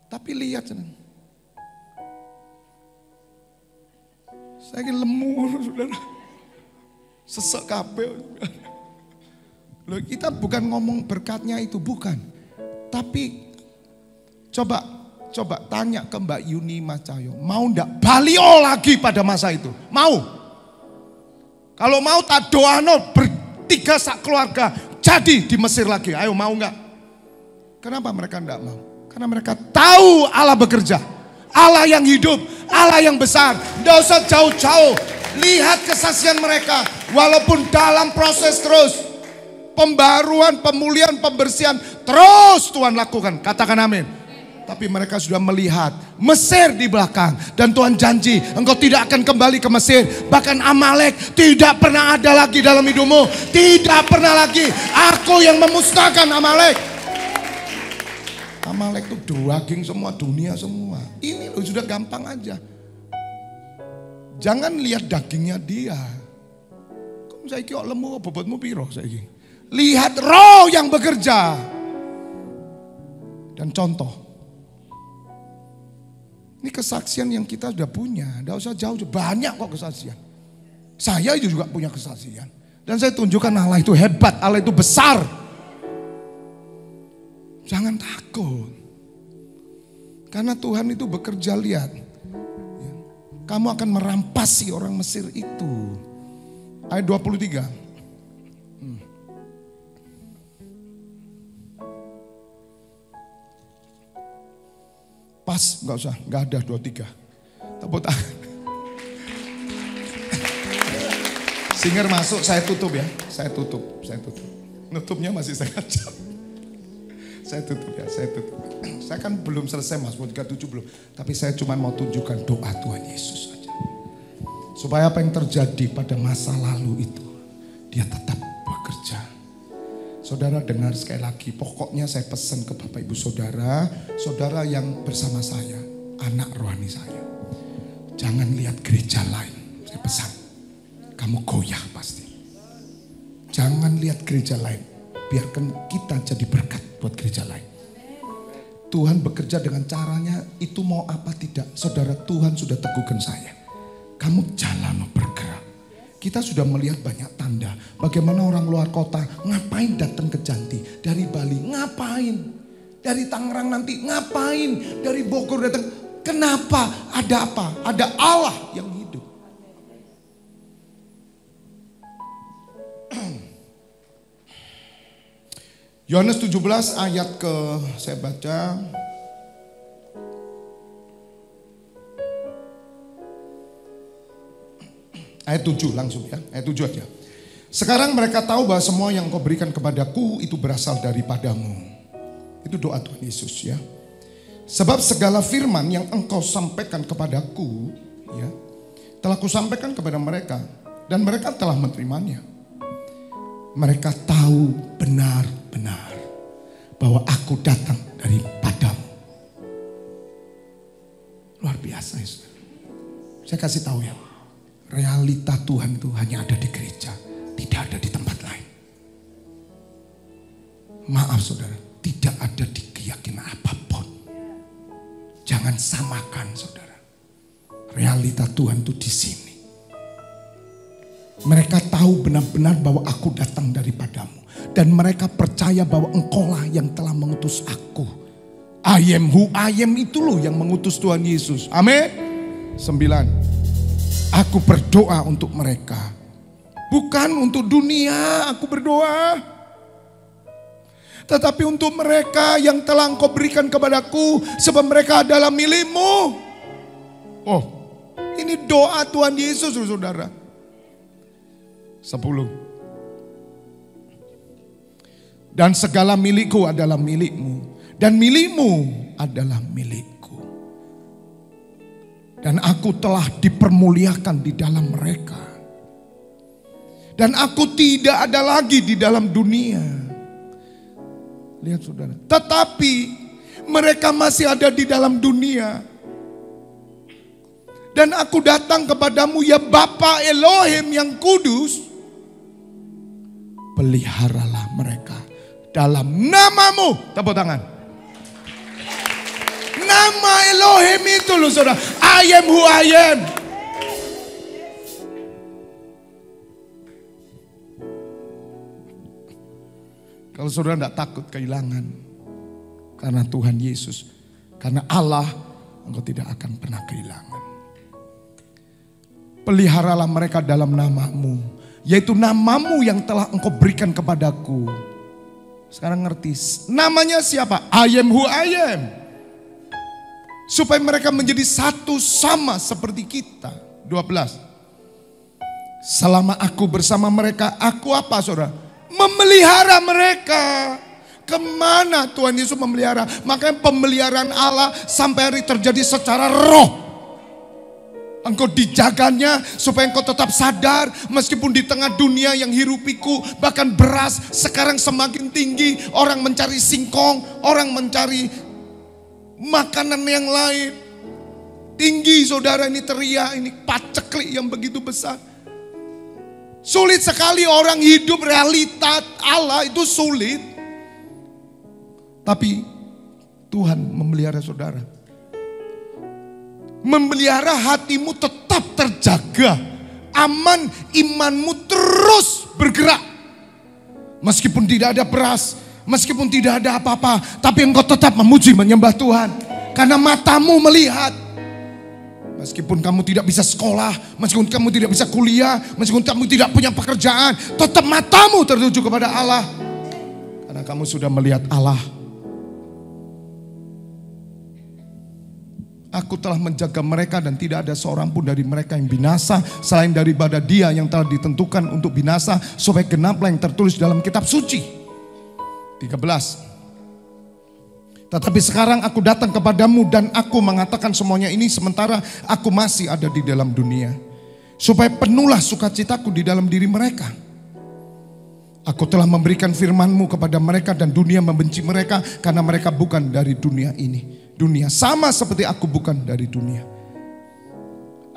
Tapi lihat senang. Saya ingin lemu saudara. Sesek kabel. Loh, kita bukan ngomong berkatnya itu, bukan. Tapi coba tanya ke Mbak Yuni Mas Cahyo, mau ndak balio lagi pada masa itu? Mau? Kalau mau tak doano bertiga sak keluarga jadi di Mesir lagi. Ayo mau nggak? Kenapa mereka ndak mau? Karena mereka tahu Allah bekerja, Allah yang hidup, Allah yang besar. Ndak usah jauh-jauh. Lihat kesaksian mereka, walaupun dalam proses terus pembaruan, pemulihan, pembersihan terus Tuhan lakukan. Katakan amin. Tapi mereka sudah melihat Mesir di belakang. Dan Tuhan janji engkau tidak akan kembali ke Mesir. Bahkan Amalek tidak pernah ada lagi dalam hidupmu. Tidak pernah lagi. Aku yang memusnahkan Amalek. Amalek itu daging semua, dunia semua. Ini loh sudah gampang aja. Jangan lihat dagingnya dia. Kamu saya kira lemu bobotmu piro saya. Lihat roh yang bekerja. Dan contoh. Ini kesaksian yang kita sudah punya. Tidak usah jauh, banyak kok kesaksian. Saya itu juga punya kesaksian. Dan saya tunjukkan Allah itu hebat, Allah itu besar. Jangan takut. Karena Tuhan itu bekerja, lihat. Kamu akan merampasi orang Mesir itu. Ayat 23. Pas, nggak usah, nggak ada 23. Tepuk tangan. Singer masuk, saya tutup ya. Saya tutup. Nutupnya masih setengah jam. Saya tutup ya, saya tutup. Saya kan belum selesai Mas, 37 belum. Tapi saya cuma mau tunjukkan doa Tuhan Yesus saja. Supaya apa yang terjadi pada masa lalu itu, Dia tetap bekerja. Saudara dengar sekali lagi, pokoknya saya pesan ke Bapak Ibu Saudara, saudara yang bersama saya, anak rohani saya. Jangan lihat gereja lain, saya pesan. Kamu goyah pasti. Jangan lihat gereja lain, biarkan kita jadi berkat buat gereja lain. Tuhan bekerja dengan caranya, itu mau apa tidak. Saudara, Tuhan sudah teguhkan saya. Kamu jalan bergerak. Kita sudah melihat banyak tanda. Bagaimana orang luar kota ngapain datang ke Janti. Dari Bali ngapain. Dari Tangerang nanti ngapain. Dari Bogor datang. Kenapa? Ada apa? Ada Allah yang hidup. Yohanes 17 ayat saya baca. Ayat 7 langsung ya, ayat 7 aja. Sekarang mereka tahu bahwa semua yang kau berikan kepadaku itu berasal daripadamu. Itu doa Tuhan Yesus ya. Sebab segala firman yang engkau sampaikan kepadaku ya, telah kusampaikan kepada mereka dan mereka telah menerimanya. Mereka tahu benar-benar bahwa aku datang daripadamu. Luar biasa ya saudara. Saya kasih tahu ya. Realita Tuhan itu hanya ada di gereja, tidak ada di tempat lain. Maaf saudara, tidak ada di keyakinan apapun. Jangan samakan saudara. Realita Tuhan itu di sini. Mereka tahu benar-benar bahwa aku datang daripadamu. Dan mereka percaya bahwa engkaulah yang telah mengutus aku. I am who I am itu loh yang mengutus Tuhan Yesus. Amin. 9. Aku berdoa untuk mereka. Bukan untuk dunia aku berdoa. Tetapi untuk mereka yang telah engkau berikan kepadaku. Sebab mereka adalah milikmu. Oh, ini doa Tuhan Yesus saudara. 10. Dan segala milikku adalah milikmu. Dan milikmu adalah milikku. Dan aku telah dipermuliakan di dalam mereka. Dan aku tidak ada lagi di dalam dunia. Lihat saudara. Tetapi mereka masih ada di dalam dunia. Dan aku datang kepadamu ya Bapa Elohim yang kudus. Peliharalah mereka dalam namamu. Tepuk tangan. Nama Elohim itu loh saudara. I am who I am. Kalau saudara tidak takut kehilangan. Karena Tuhan Yesus. Karena Allah. Engkau tidak akan pernah kehilangan. Peliharalah mereka dalam namamu. Yaitu namamu yang telah engkau berikan kepadaku. Sekarang ngerti. Namanya siapa? I am who I am. Supaya mereka menjadi satu sama seperti kita. 12. Selama aku bersama mereka, aku apa saudara? Memelihara mereka. Kemana Tuhan Yesus memelihara? Makanya pemeliharaan Allah sampai hari terjadi secara roh. Engkau dijaganya supaya engkau tetap sadar. Meskipun di tengah dunia yang hirup pikuk, bahkan beras sekarang semakin tinggi. Orang mencari singkong, orang mencari makanan yang lain. Tinggi saudara, ini teriak, ini paceklik yang begitu besar. Sulit sekali orang hidup realita Allah itu sulit. Tapi Tuhan memelihara saudara. Memelihara hatimu tetap terjaga. Aman, imanmu terus bergerak. Meskipun tidak ada beras, meskipun tidak ada apa-apa, tapi engkau tetap memuji menyembah Tuhan. Karena matamu melihat. Meskipun kamu tidak bisa sekolah, meskipun kamu tidak bisa kuliah, meskipun kamu tidak punya pekerjaan, tetap matamu tertuju kepada Allah. Karena kamu sudah melihat Allah. Aku telah menjaga mereka dan tidak ada seorang pun dari mereka yang binasa. Selain daripada dia yang telah ditentukan untuk binasa. Supaya genaplah yang tertulis dalam kitab suci. 13. Tetapi sekarang aku datang kepadamu dan aku mengatakan semuanya ini sementara aku masih ada di dalam dunia. Supaya penuhlah sukacitaku di dalam diri mereka. Aku telah memberikan firman-Mu kepada mereka dan dunia membenci mereka karena mereka bukan dari dunia ini. Dunia sama seperti aku bukan dari dunia.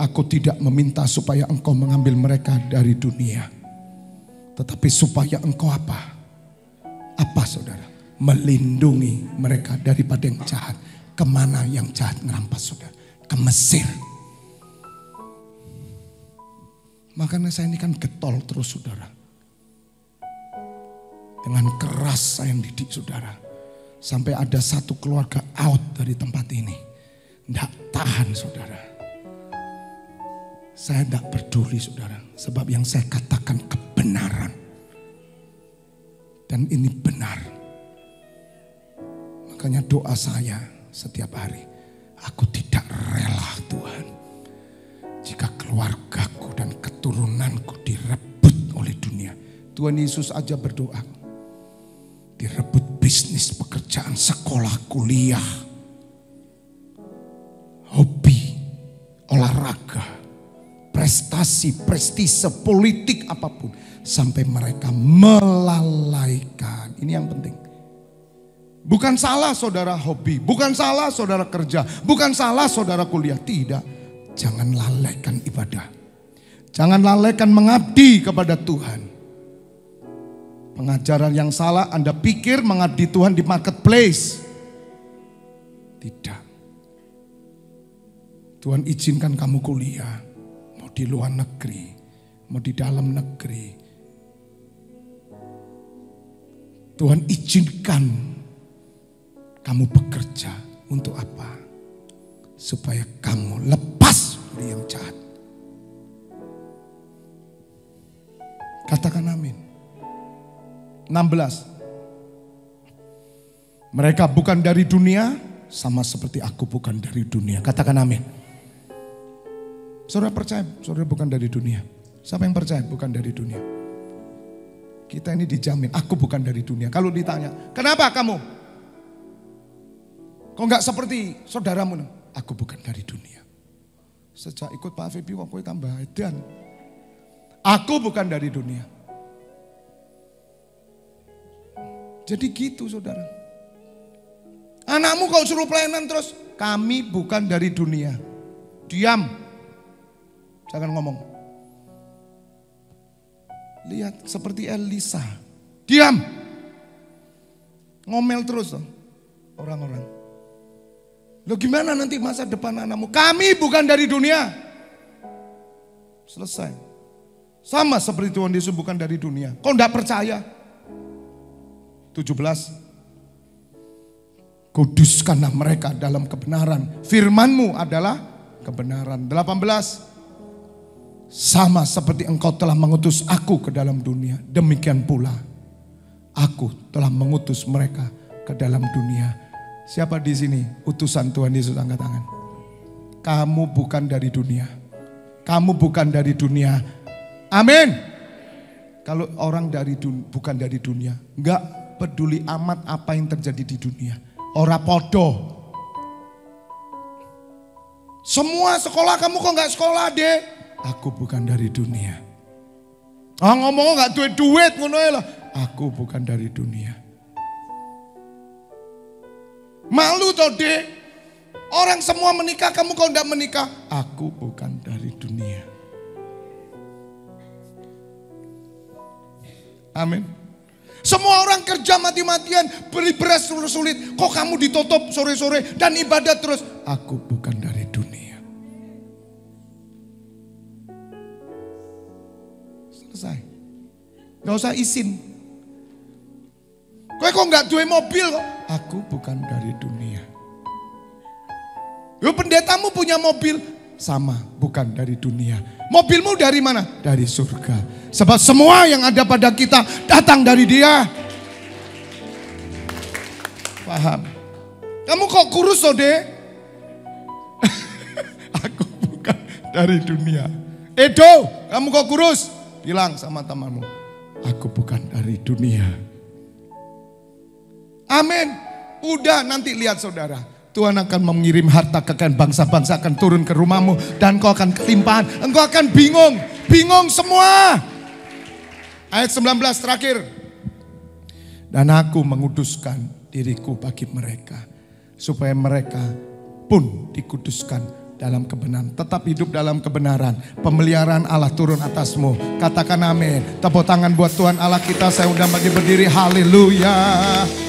Aku tidak meminta supaya engkau mengambil mereka dari dunia. Tetapi supaya engkau apa? Apa saudara? Melindungi mereka daripada yang jahat. Kemana yang jahat merampas saudara? Ke Mesir. Makanya saya ini kan getol terus saudara. Dengan keras saya didik saudara. Sampai ada satu keluarga out dari tempat ini. Tidak tahan saudara. Saya tidak peduli saudara. Sebab yang saya katakan kebenaran. Dan ini benar. Makanya doa saya setiap hari. Aku tidak rela Tuhan. Jika keluargaku dan keturunanku direbut oleh dunia. Tuhan Yesus aja berdoa. Direbut bisnis, pekerjaan, sekolah, kuliah. Hobi, olahraga, prestasi, prestise, politik apapun. Sampai mereka melalaikan. Ini yang penting. Bukan salah saudara hobi, bukan salah saudara kerja, bukan salah saudara kuliah. Tidak, jangan lalaikan ibadah. Jangan lalaikan mengabdi kepada Tuhan. Pengajaran yang salah Anda pikir mengabdi Tuhan di marketplace. Tidak. Tuhan izinkan kamu kuliah, mau di luar negeri, mau di dalam negeri. Tuhan izinkan kamu bekerja untuk apa? Supaya kamu lepas dari yang jahat. Katakan amin. 16. Mereka bukan dari dunia, sama seperti aku bukan dari dunia. Katakan amin. Saudara percaya, saudara bukan dari dunia. Siapa yang percaya bukan dari dunia? Kita ini dijamin, aku bukan dari dunia. Kalau ditanya, kenapa kamu? Kok enggak seperti saudaramu? Aku bukan dari dunia. Sejak ikut Pak Febi, aku tambah edan. Aku bukan dari dunia. Jadi gitu saudara. Anakmu kau suruh pelayanan terus. Kami bukan dari dunia. Diam. Jangan ngomong. Lihat seperti Elisa. Diam. Ngomel terus orang-orang. Loh gimana nanti masa depan anakmu? Kami bukan dari dunia. Selesai. Sama seperti Tuhan Yesus bukan dari dunia. Kau enggak percaya? 17. Kuduskanlah mereka dalam kebenaran. Firman-Mu adalah kebenaran. 18. Sama seperti Engkau telah mengutus aku ke dalam dunia. Demikian pula aku telah mengutus mereka ke dalam dunia. Siapa di sini utusan Tuhan Yesus, angkat tangan. Kamu bukan dari dunia. Kamu bukan dari dunia. Amin. Kalau orang bukan dari dunia, enggak peduli amat apa yang terjadi di dunia. Ora podo. Semua sekolah kamu kok enggak sekolah, Dek? Aku bukan dari dunia. Ngomong enggak duit ngono lah. Aku bukan dari dunia. Malu toh Dek. Orang semua menikah, kamu kok enggak menikah? Aku bukan dari dunia. Amin. Semua orang kerja mati-matian, beli beras sulit. Kok kamu ditutup sore-sore dan ibadah terus? Aku bukan dari dunia. Selesai. Gak usah izin. Kok enggak duwe mobil kok? Aku bukan dari dunia. Yo pendetamu punya mobil, sama, bukan dari dunia. Mobilmu dari mana? Dari surga. Sebab semua yang ada pada kita datang dari Dia. Paham? Kamu kok kurus Dek? Aku bukan dari dunia. Edo, kamu kok kurus? Bilang sama temanmu, aku bukan dari dunia. Amin. Udah nanti lihat saudara. Tuhan akan mengirim harta kekayaan bangsa-bangsa akan turun ke rumahmu. Dan kau akan kelimpahan. Engkau akan bingung. Bingung semua. Ayat 19 terakhir. Dan aku menguduskan diriku bagi mereka. Supaya mereka pun dikuduskan dalam kebenaran. Tetap hidup dalam kebenaran. Pemeliharaan Allah turun atasmu. Katakan amin. Tepuk tangan buat Tuhan Allah kita. Saya undang bagi berdiri. Haleluya.